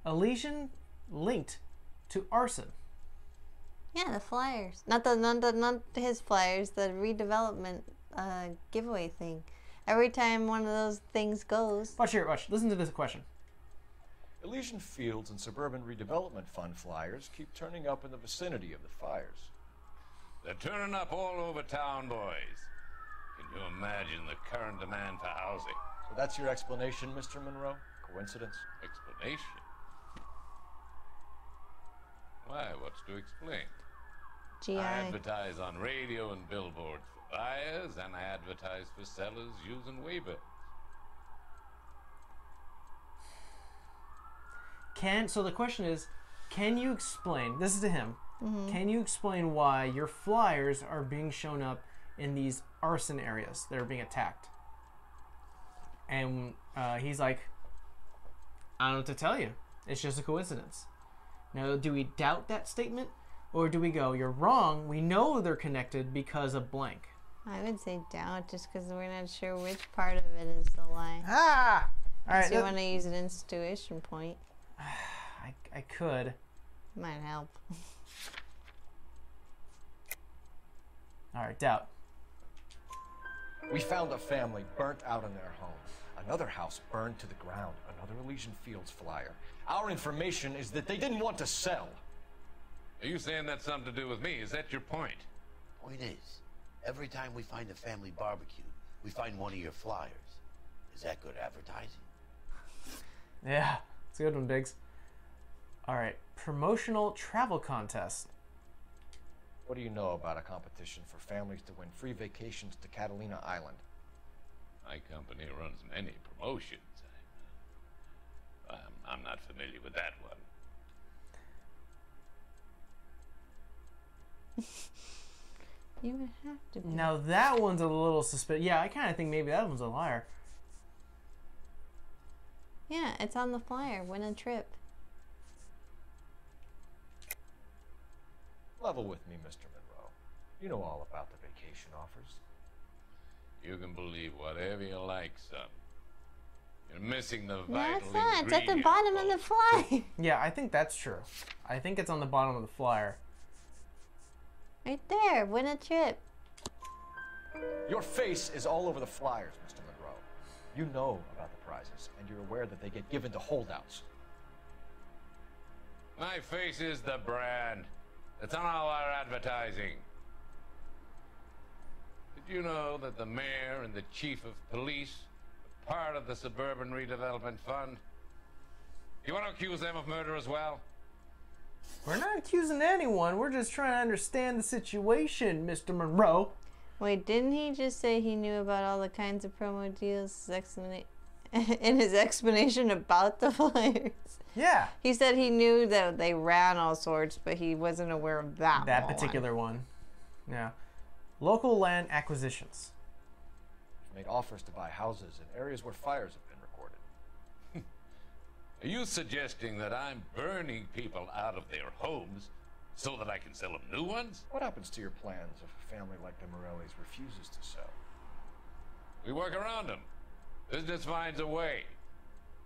Elysian linked to arson. Yeah, the flyers. Not his flyers, the redevelopment giveaway thing. Every time one of those things goes. Watch here, watch. Listen to this question. Elysian Fields and Suburban Redevelopment Fund flyers keep turning up in the vicinity of the fires. They're turning up all over town, boys. Can you imagine the current demand for housing? So that's your explanation, Mr. Monroe? Coincidence? Explanation? Why, what's to explain? GI. I advertise on radio and billboards for buyers, and I advertise for sellers using waybills. So the question is, can you explain, this is to him, can you explain why your flyers are being shown up in these arson areas that are being attacked? And he's like, I don't know what to tell you. It's just a coincidence. Now, do we doubt that statement? Or do we go, you're wrong, we know they're connected because of blank? I would say doubt just because we're not sure which part of it is the lie. Ah! Alright. So you want to use an intuition point. I could. Might help. Alright, doubt. We found a family burnt out in their home. Another house burned to the ground. Another Elysian Fields flyer. Our information is that they didn't want to sell. Are you saying that's something to do with me? Is that your point? Point is, every time we find a family barbecue, we find one of your flyers. Is that good advertising? Yeah, it's a good one, Biggs. Alright, promotional travel contest. What do you know about a competition for families to win free vacations to Catalina Island? My company runs many promotions. I'm not familiar with that one. You would have to be. Now that one's a little suspicious. Yeah, I kind of think maybe that one's a liar. Yeah, it's on the flyer. Win a trip. Level with me, Mr. Monroe. You know all about the vacation offers. You can believe whatever you like, son. You're missing the No, vital it's not. It's at the ingredient. bottom of the flyer. Yeah, I think that's true. I think it's on the bottom of the flyer. Right there. Win a trip. Your face is all over the flyers, Mr. Monroe. You know about the prizes, and you're aware that they get given to holdouts. My face is the brand. It's on all our advertising. Did you know that the mayor and the chief of police are part of the Suburban Redevelopment Fund? You want to accuse them of murder as well? We're not accusing anyone. We're just trying to understand the situation, Mr. Monroe. Wait, didn't he just say he knew about all the kinds of promo deals in his explanation about the flyers? Yeah. He said he knew that they ran all sorts, but he wasn't aware of that particular one. Yeah. Local land acquisitions. Made offers to buy houses in areas where fires have been recorded. Are you suggesting that I'm burning people out of their homes so that I can sell them new ones? What happens to your plans if a family like the Morellis refuses to sell? We work around them. Business finds a way.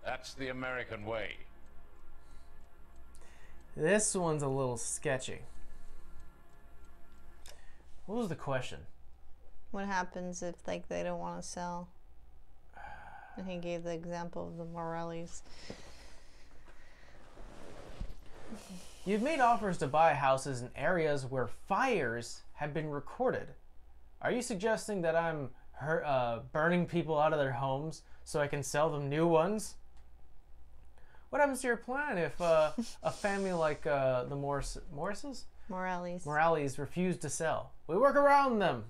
That's the American way. This one's a little sketchy. What was the question? What happens if like they don't want to sell? And he gave the example of the Morellis. You've made offers to buy houses in areas where fires have been recorded. Are you suggesting that I'm burning people out of their homes so I can sell them new ones? What happens to your plan if a family like the Morris's? Morellis refuse to sell? We work around them.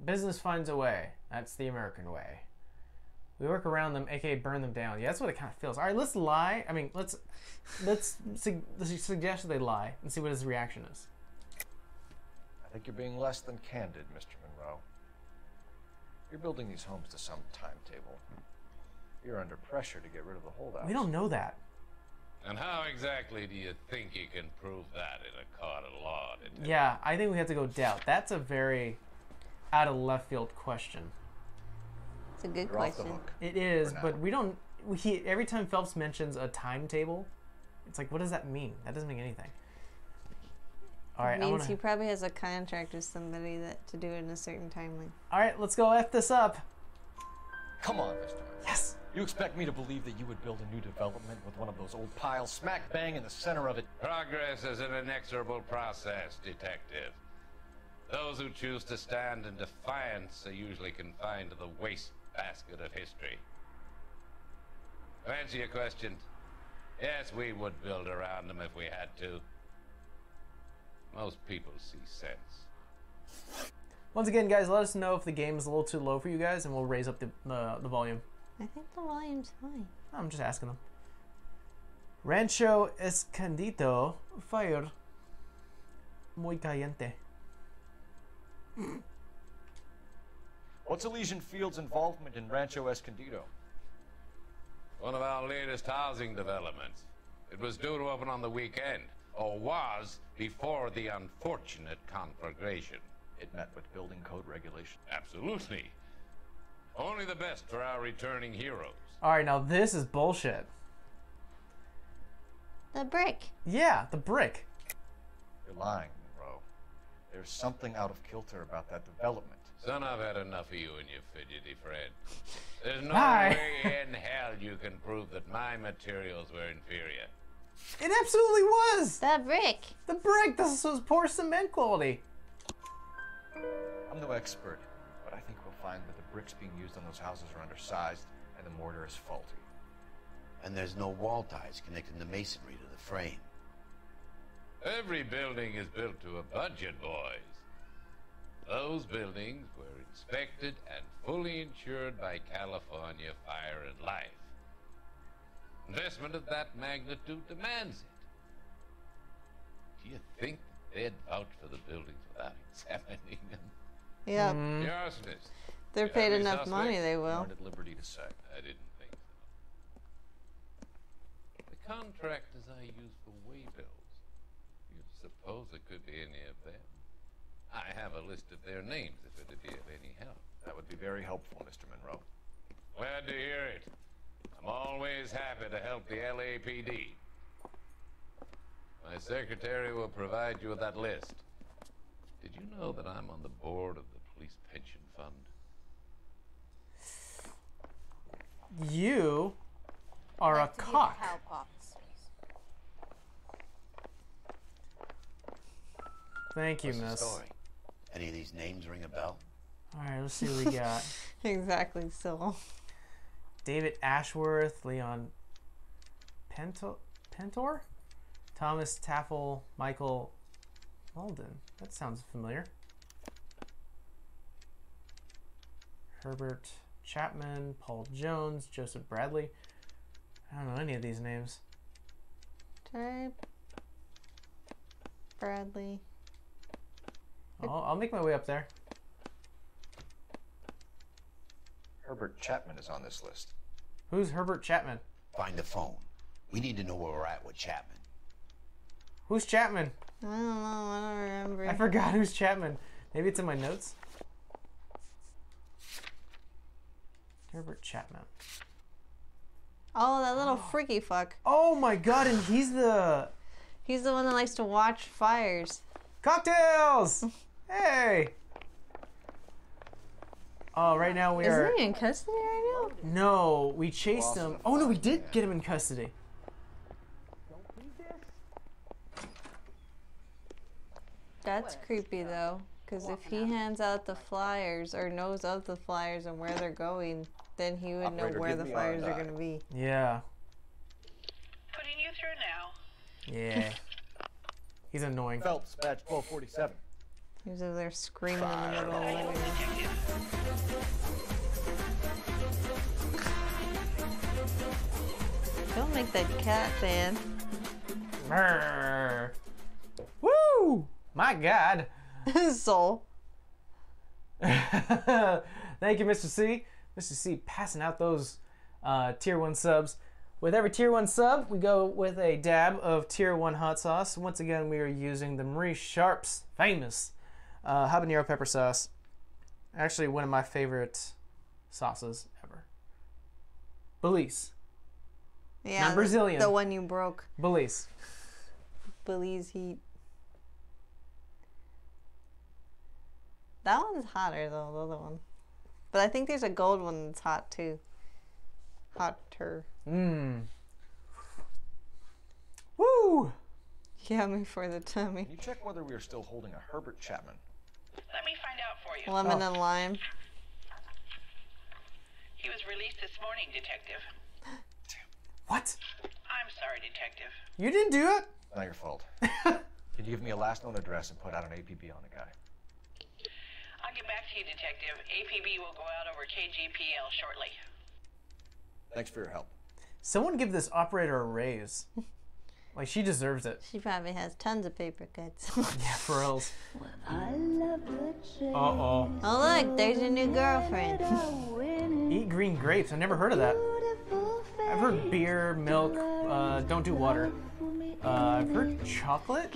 Business finds a way. That's the American way. We work around them, aka burn them down. Yeah, that's what it kind of feels. All right, let's lie. I mean, let's suggest that they lie and see what his reaction is. I think you're being less than candid, Mr. Monroe. You're building these homes to some timetable. You're under pressure to get rid of the holdouts. We don't know that. And how exactly do you think you can prove that in a court of law? Yeah, I think we have to go doubt. That's a very out of left field question. It's a good question. It is, but we don't. Every time Phelps mentions a timetable, it's like, what does that mean? That doesn't mean anything. All right, it means he probably has a contract with somebody that to do it in a certain timeline. All right, let's go F this up. Come on, Mr. Monroe. Yes. You expect me to believe that you would build a new development with one of those old piles smack bang in the center of it? Progress is an inexorable process, detective. Those who choose to stand in defiance are usually confined to the wastebasket of history. To answer your question, yes, we would build around them if we had to. Most people see sense. Once again, guys, let us know if the game is a little too low for you guys, and we'll raise up the volume. I think the volume's fine. I'm just asking them. Rancho Escondido fire muy caliente. What's Elysian Field's involvement in Rancho Escondido? One of our latest housing developments. It was due to open on the weekend, or was before the unfortunate conflagration. It met with building code regulations. Absolutely. Only the best for our returning heroes. All right, now this is bullshit. The brick. Yeah, the brick. You're lying, Monroe. There's something out of kilter about that development. Son, I've had enough of you and your fidgety friend. There's no Bye. way in hell you can prove that my materials were inferior. It absolutely was. The brick. The brick. This was poor cement quality. I'm no expert, but I think we'll find that the bricks being used on those houses are undersized and the mortar is faulty. And there's no wall ties connecting the masonry to the frame. Every building is built to a budget, boys. Those buildings were inspected and fully insured by California Fire and Life. Investment of that magnitude demands it. Do you think they'd vouch for the buildings without examining them? Yeah. The arsonists. They're You paid have any enough money, suspects? they will. Aren't at liberty to say. I didn't think so. The contractors I use for way bills use suppose it could be any of them. I have a list of their names if it would be of any help. That would be very helpful, Mr. Monroe. Glad to hear it. I'm always happy to help the LAPD. My secretary will provide you with that list. Did you know that I'm on the board of the police pension fund? You are a cock. Help officers. Thank you, What's the miss. story? Any of these names ring a bell? All right, let's see what we got. Exactly, so. David Ashworth, Leon Pentor, Thomas Taffel, Michael Walden. That sounds familiar. Herbert Chapman, Paul Jones, Joseph Bradley. I don't know any of these names. Type. Bradley. I'll make my way up there. Herbert Chapman is on this list. Who's Herbert Chapman? Find the phone. We need to know where we're at with Chapman. Who's Chapman? I don't know, I don't remember. I forgot who's Chapman. Maybe it's in my notes. Herbert Chapman. Oh, that little freaky fuck. Oh my god, and he's the one that likes to watch fires. Cocktails! Hey! Oh, right now we are... Isn't he in custody right now? No, we chased him. Oh no, we did get him in custody. That's creepy though, because if he hands out the flyers or knows of the flyers and where they're going, then he would know where the flyers are going to be. Yeah. Putting you through now. Yeah. He's annoying. Phelps, badge 1247. He's over there screaming in the middle of the living room. Don't make that cat fan. Brr. Woo! My God. Soul. Thank you, Mr. C. Mr. C passing out those tier 1 subs. With every tier 1 sub, we go with a dab of tier 1 hot sauce. Once again, we are using the Marie Sharp's famous habanero pepper sauce. Actually, one of my favorite sauces ever. Belize. Yeah, not Brazilian. The one you broke. Belize. Belize heat. That one's hotter though, the other one. But I think there's a gold one that's hot too. Hotter. Mmm. Woo! Yummy for the tummy. Can you check whether we are still holding a Herbert Chapman? Let me find out for you. Lemon and lime. He was released this morning, Detective. What? I'm sorry, Detective. You didn't do it? Not your fault. Can you give me a last known address and put out an APB on the guy? I'll get back to you, Detective. APB will go out over KGPL shortly. Thanks for your help. Someone give this operator a raise. Like, she deserves it. She probably has tons of paper cuts. Yeah, for reals. Uh-oh. Oh, look, there's your new girlfriend. Eat green grapes. I've never heard of that. I've heard beer, milk, don't do water. I've heard chocolate.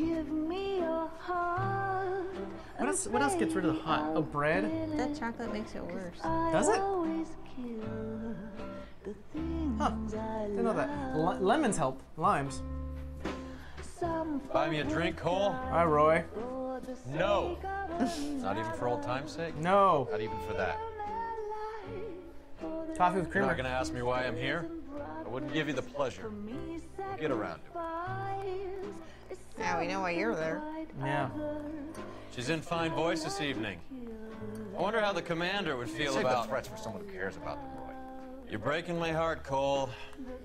What else gets rid of the hot? Oh, bread? That chocolate makes it worse. Does it? Huh. Didn't know that. Lemons help. Limes. Buy me a drink, Cole? Hi, Roy. No. Not even for old time's sake? No. Not even for that. Coffee with You're creamer. not gonna ask me why I'm here? I wouldn't give you the pleasure. We'll get around to it. Yeah, we know why you're there. Yeah. She's in fine voice this evening. I wonder how the commander would feel Save about... the threats for someone who cares about them, Roy. You're breaking my heart, Cole.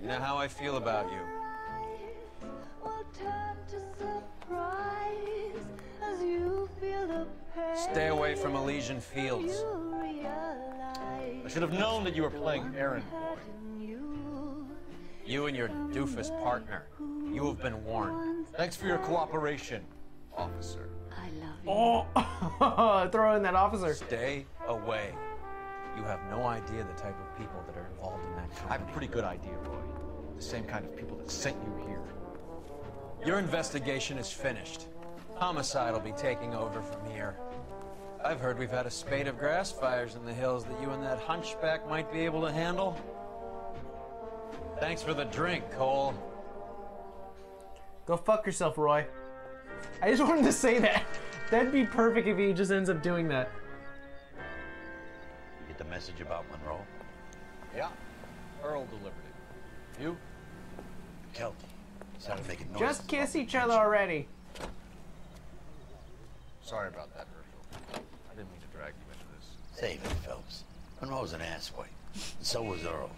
You know how I feel about you. Stay away from Elysian Fields. I should have known that you were playing errand boy. You and your doofus partner. You have been warned. Thanks for your cooperation, officer. Oh, throw in that officer. Stay away. You have no idea the type of people that are involved in that I company. have a pretty good idea, Roy. The same kind of people that sent you here. Your investigation is finished. Homicide will be taking over from here. I've heard we've had a spate of grass fires in the hills that you and that hunchback might be able to handle. Thanks for the drink, Cole. Go fuck yourself, Roy. I just wanted to say that. That'd be perfect if he just ends up doing that. You get the message about Monroe? Yeah. Earl delivered it. You? Kelty. Started making noise. Just kiss each other already. Sorry about that, Herschel. I didn't mean to drag you into this. Save it, Phelps. Monroe's an asswipe. And so was Earl.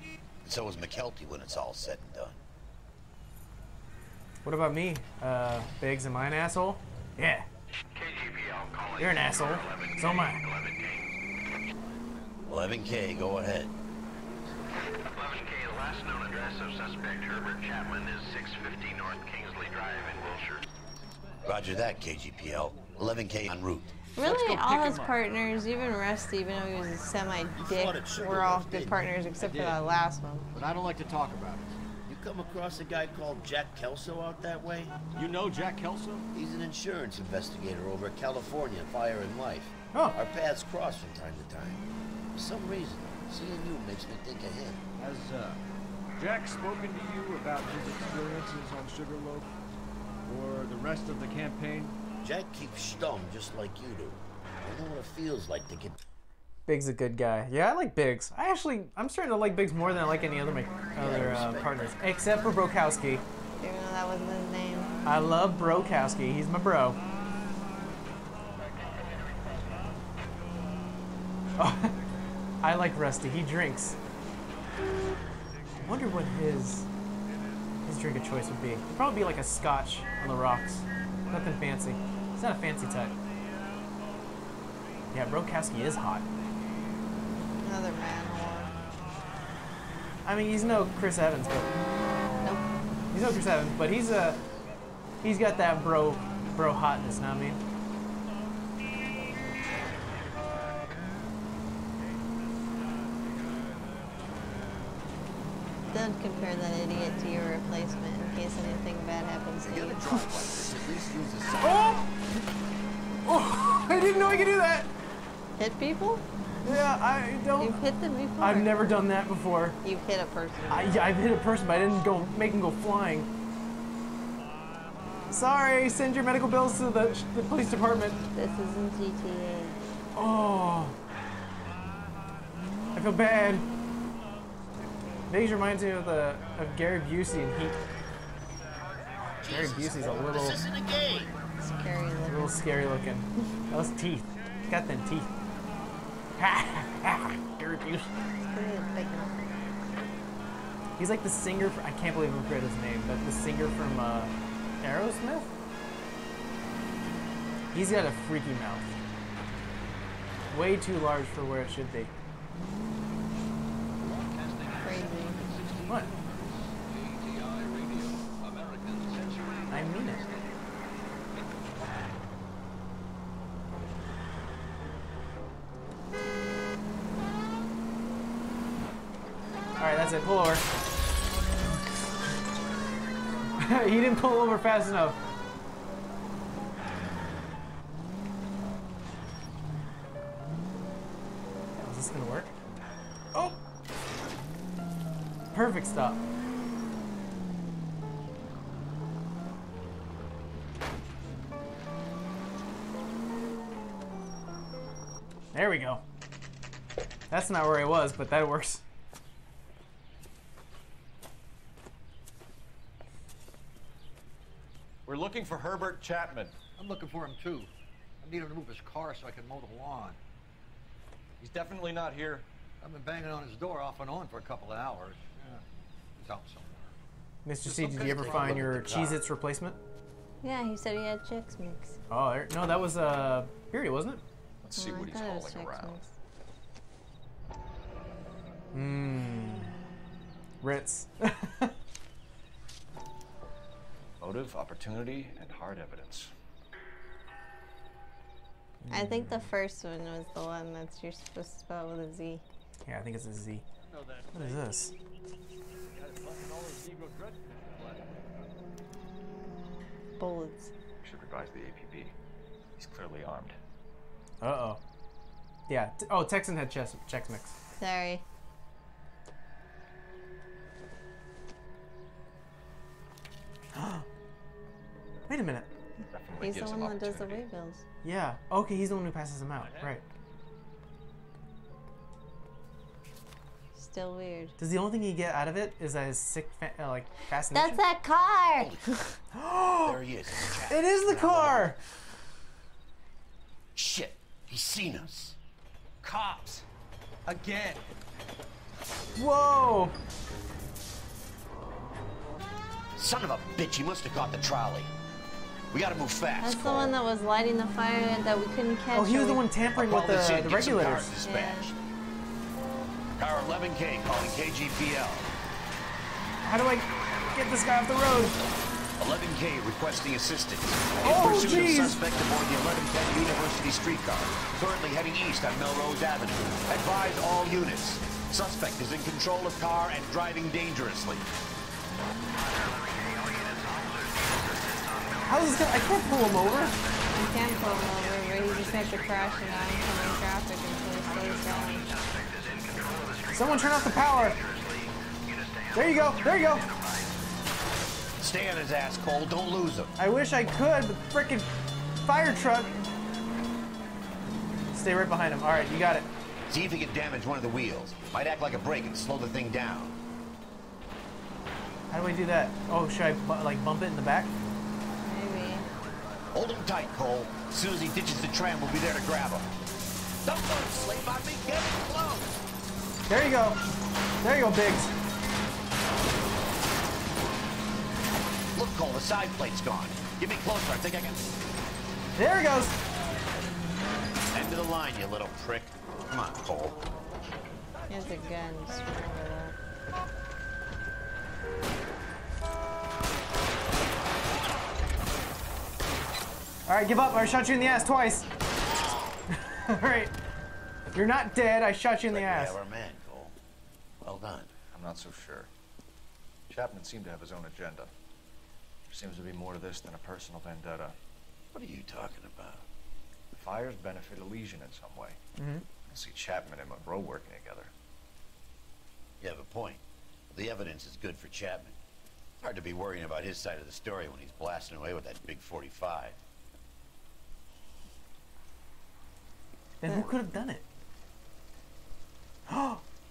And so was McKelty when it's all said and done. What about me? Biggs, am I an asshole? Yeah. You're an asshole. So am I. 11K, go ahead. 11K, the last known address of suspect Herbert Chapman is 650 North Kingsley Drive in Wilshire. Roger that, KGPL. 11K en route. Really, all his partners, even Rusty, even though he was a semi-dick, were all good partners except for that last one. But I don't like to talk about it. You come across a guy called Jack Kelso out that way? You know Jack Kelso? He's an insurance investigator over at California Fire and Life. Oh. Our paths cross from time to time. For some reason, seeing you makes me think of him. Has Jack spoken to you about his experiences on Sugarloaf? Or the rest of the campaign? Jack keeps stum just like you do. I know what it feels like to get... Biggs a good guy. Yeah, I like Biggs. I'm starting to like Biggs more than I like any other partners, except for Brokowski. Even though that wasn't his name. I love Brokowski. He's my bro. Oh, I like Rusty. He drinks. I wonder what his drink of choice would be. It'd probably be like a scotch on the rocks. Nothing fancy. He's not a fancy type. Yeah, Brokowski is hot. Another man whore. I mean, he's no Chris Evans, but nope. He's no Chris Evans, but he's got that bro hotness. Know what I mean? Don't compare that idiot to your replacement in case anything bad happens to you. Oh! Oh! I didn't know I could do that. Hit people? Yeah, I don't. You've hit them before. I've never done that before. You've hit a person. Yeah, I've hit a person, but I didn't make them go flying. Sorry, send your medical bills to the police department. This isn't GTA. Oh, I feel bad. These reminds me of Gary Busey in Heat. Gary Busey's a little scary looking. A little scary looking. Those teeth. He's got them teeth. Gary Busey. He's like the singer. I can't believe I forgot his name, but the singer from Aerosmith. He's got a freaky mouth. Way too large for where it should be. Crazy. What? I mean it. Alright, that's it. Pull over. He didn't pull over fast enough. Is this gonna work? Oh! Perfect stop. There we go. That's not where I was, but that works. We're looking for Herbert Chapman. I'm looking for him too. I need him to move his car so I can mow the lawn. He's definitely not here. I've been banging on his door off and on for a couple of hours. Yeah. He's out somewhere. Mr. C, did you ever find your Cheez-Its replacement? Yeah, he said he had Chex Mix. Oh, no, that was Period, wasn't it? Let's see what he's hauling around. Ritz. Motive, opportunity, and hard evidence. I think the first one was the one that you're supposed to spell with a Z. Yeah, I think it's a Z. What is this? Bullets. should advise the APB. He's clearly armed. Uh-oh. Yeah. Oh, Texan had Chex Mix. Sorry. Wait a minute. Definitely He's the gives one him that does the opportunity. way bills. Yeah. Okay, he's the one who passes them out. Right. Still weird. Does the only thing you get out of it is that his sick, like, fascination? That's that car! There he is. It is the car! Shit, he's seen us. Cops. Again. Whoa! Son of a bitch, he must have caught the trolley. We gotta move fast. That's the Cole. one that was lighting the fire and that we couldn't catch. Oh, he was the or- one tampering with Call this in, the get some regulators. cars dispatched. Car 11K calling KGPL. How do I get this guy off the road? 11K requesting assistance. Oh, In pursuit jeez. of suspect aboard the 1110 University streetcar, currently heading east on Melrose Avenue. Advise all units. Suspect is in control of car and driving dangerously. How's this guy? I can't pull him over. You can't pull him over, but he just has to crash in oncoming traffic until he slows down. Someone turn off the power. There you go. There you go. Stay on his ass, Cole. Don't lose him. I wish I could, but frickin' fire truck. Stay right behind him. All right, you got it. See if he can damage one of the wheels. Might act like a brake and slow the thing down. How do I do that? Oh, should I like bump it in the back? Maybe. Hold him tight, Cole. As soon as he ditches the tram, we'll be there to grab him. Don't go to sleep on me. Get him close. There you go. There you go, Biggs. Look, Cole, the side plate's gone. Get me closer. I think I can. There he goes. End of the line, you little prick. Come on, Cole. He has a gun. Just remember that. All right, give up. I shot you in the ass twice. All right. You're not dead. I shot you in the ass. Yeah, we're man, Cole. Well done. I'm not so sure. Chapman seemed to have his own agenda. There seems to be more to this than a personal vendetta. What are you talking about? The fires benefit Elysian in some way. Mm-hmm. I see Chapman and Monroe working together. You have a point. The evidence is good for Chapman. Hard to be worrying about his side of the story when he's blasting away with that big 45. Then who could have done it?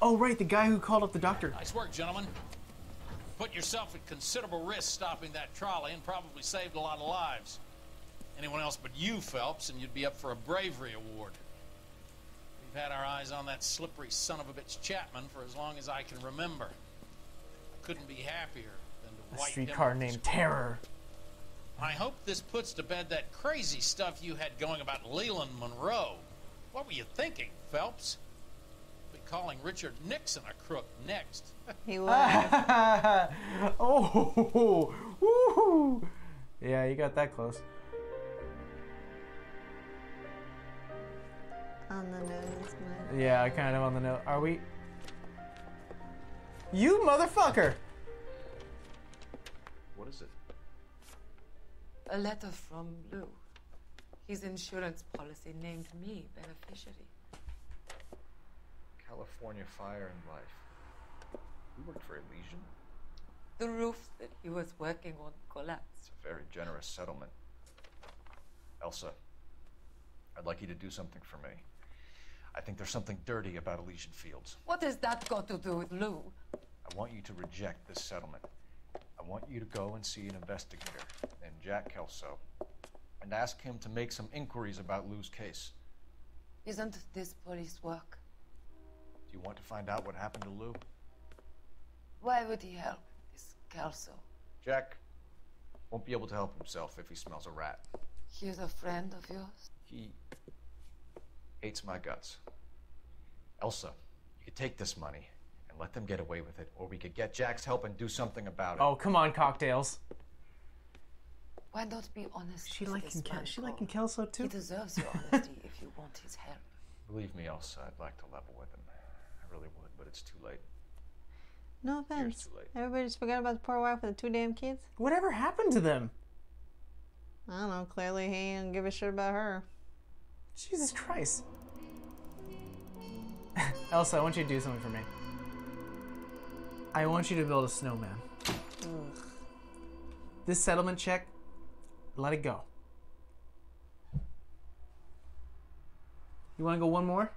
Oh, right, the guy who called up the doctor. Nice work, gentlemen. Put yourself at considerable risk stopping that trolley and probably saved a lot of lives. Anyone else but you, Phelps, and you'd be up for a bravery award. We've had our eyes on that slippery son of a bitch Chapman for as long as I can remember. I couldn't be happier than to A wipe him streetcar off the named score. Terror. I hope this puts to bed that crazy stuff you had going about Leland Monroe. What were you thinking, Phelps? Be calling Richard Nixon a crook next. He was. Oh, woo! Yeah, you got that close. On the nose, man. Yeah, kind of on the note. Are we? You motherfucker! What is it? A letter from Lou. His insurance policy named me beneficiary. California Fire and Life. You worked for Elysian? The roof that he was working on collapsed. It's a very generous settlement. Elsa, I'd like you to do something for me. I think there's something dirty about Elysian Fields. What has that got to do with Lou? I want you to reject this settlement. I want you to go and see an investigator named Jack Kelso and ask him to make some inquiries about Lou's case. Isn't this police work? Do you want to find out what happened to Lou? Why would he help this Kelso? Jack won't be able to help himself if he smells a rat. He's a friend of yours? He hates my guts. Elsa, you could take this money and let them get away with it, or we could get Jack's help and do something about it. Oh, come on, cocktails. Why not be honest She with liking this man, she Cole? liking Kelso too. He deserves your honesty if you want his help. Believe me, Elsa, I'd like to level with him. I really would, but it's too late. No offense. too late. Everybody just forgot about the poor wife with the 2 damn kids. Whatever happened to them? I don't know. Clearly, he don't give a shit about her. Jesus Christ. Elsa, I want you to do something for me. I want you to build a snowman. Ugh. This settlement check, let it go. You want to go one more?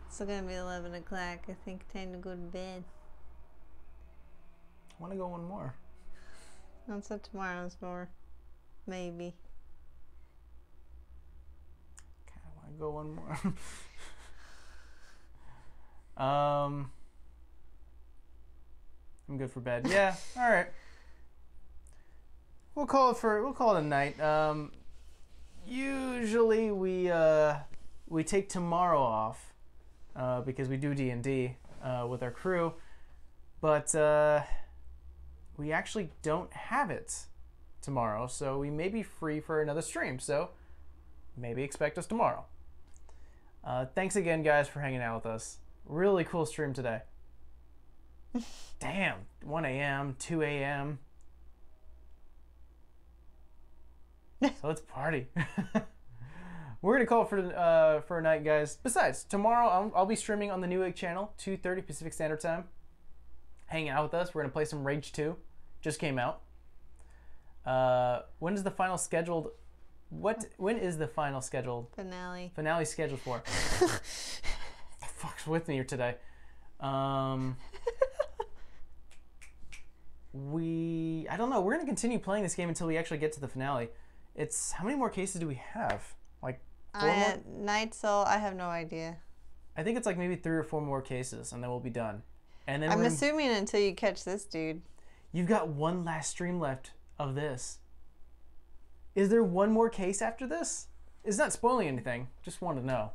It's gonna be 11 o'clock. I think time to go to bed. I want to go one more. That's what tomorrow's for. Maybe. Okay, I want to go one more. I'm good for bed. Yeah, all right. We'll call it a night. Usually we take tomorrow off because we do D&D with our crew, but we actually don't have it tomorrow, so we may be free for another stream. So maybe expect us tomorrow. Thanks again, guys, for hanging out with us. Really cool stream today. Damn, 1 a.m., 2 a.m. So let's party. We're gonna call it for a night, guys. Besides, tomorrow I'll be streaming on the Newegg channel, 2:30 Pacific Standard Time. Hang out with us. We're gonna play some Rage 2. Just came out. When is the final scheduled? When is the final scheduled? Finale. Finale scheduled for? Fuck's with me here today. I don't know. We're gonna continue playing this game until we actually get to the finale. It's how many more cases do we have? Like 4 more? Night Soul, I have no idea. I think it's like maybe 3 or 4 more cases, and then we'll be done. And then I'm assuming until you catch this dude. You've got one last stream left of this. Is there one more case after this? It's not spoiling anything. Just want to know.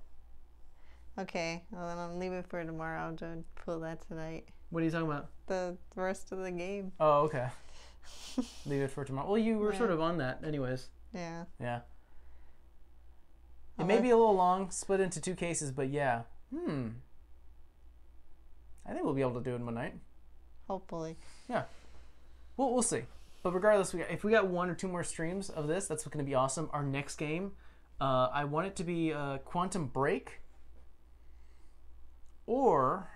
Okay, well then I'll leave it for tomorrow. I'll just pull that tonight. What are you talking about? The rest of the game. Oh, okay. Leave it for tomorrow. Well, you were sort of on that anyways. Yeah. Yeah. It may be a little long, split into 2 cases, but yeah. I think we'll be able to do it in one night. Hopefully. Yeah. Well, we'll see. But regardless, if we got 1 or 2 more streams of this, that's going to be awesome. Our next game, I want it to be Quantum Break. Or,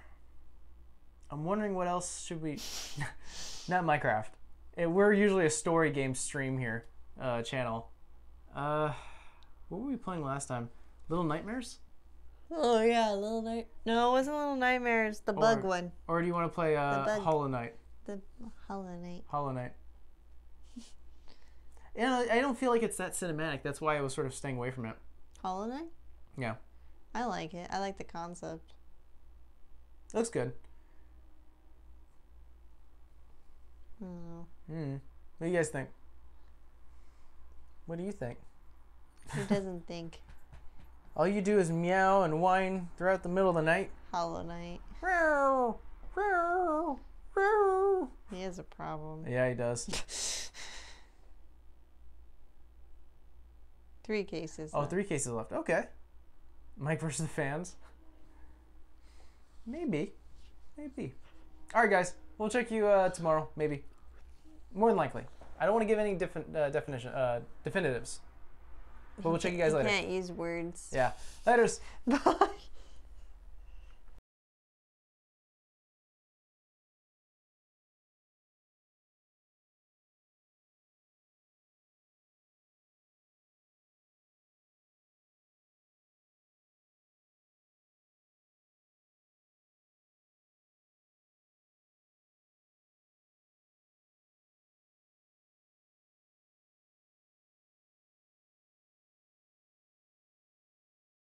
I'm wondering what else should we... Not Minecraft. We're usually a story game stream here, channel. What were we playing last time? Little Nightmares? Oh yeah, Little Night. No, it wasn't Little Nightmares. The bug one. Or do you want to play Hollow Knight? The Hollow Knight. Hollow Knight. And I don't feel like it's that cinematic. That's why I was sort of staying away from it. Hollow Knight? Yeah. I like it. I like the concept. It looks good. Oh. What do you guys think? What do you think? Who doesn't think? All you do is meow and whine throughout the middle of the night. Hollow Knight. He has a problem. Yeah, he does. 3 cases. Oh, 3 cases left. Okay. Mike versus the fans. Maybe. All right, guys. We'll check you tomorrow. Maybe. More than likely. I don't want to give any definitives. But we'll check you guys later. You can't use words. Yeah. Laters. Bye.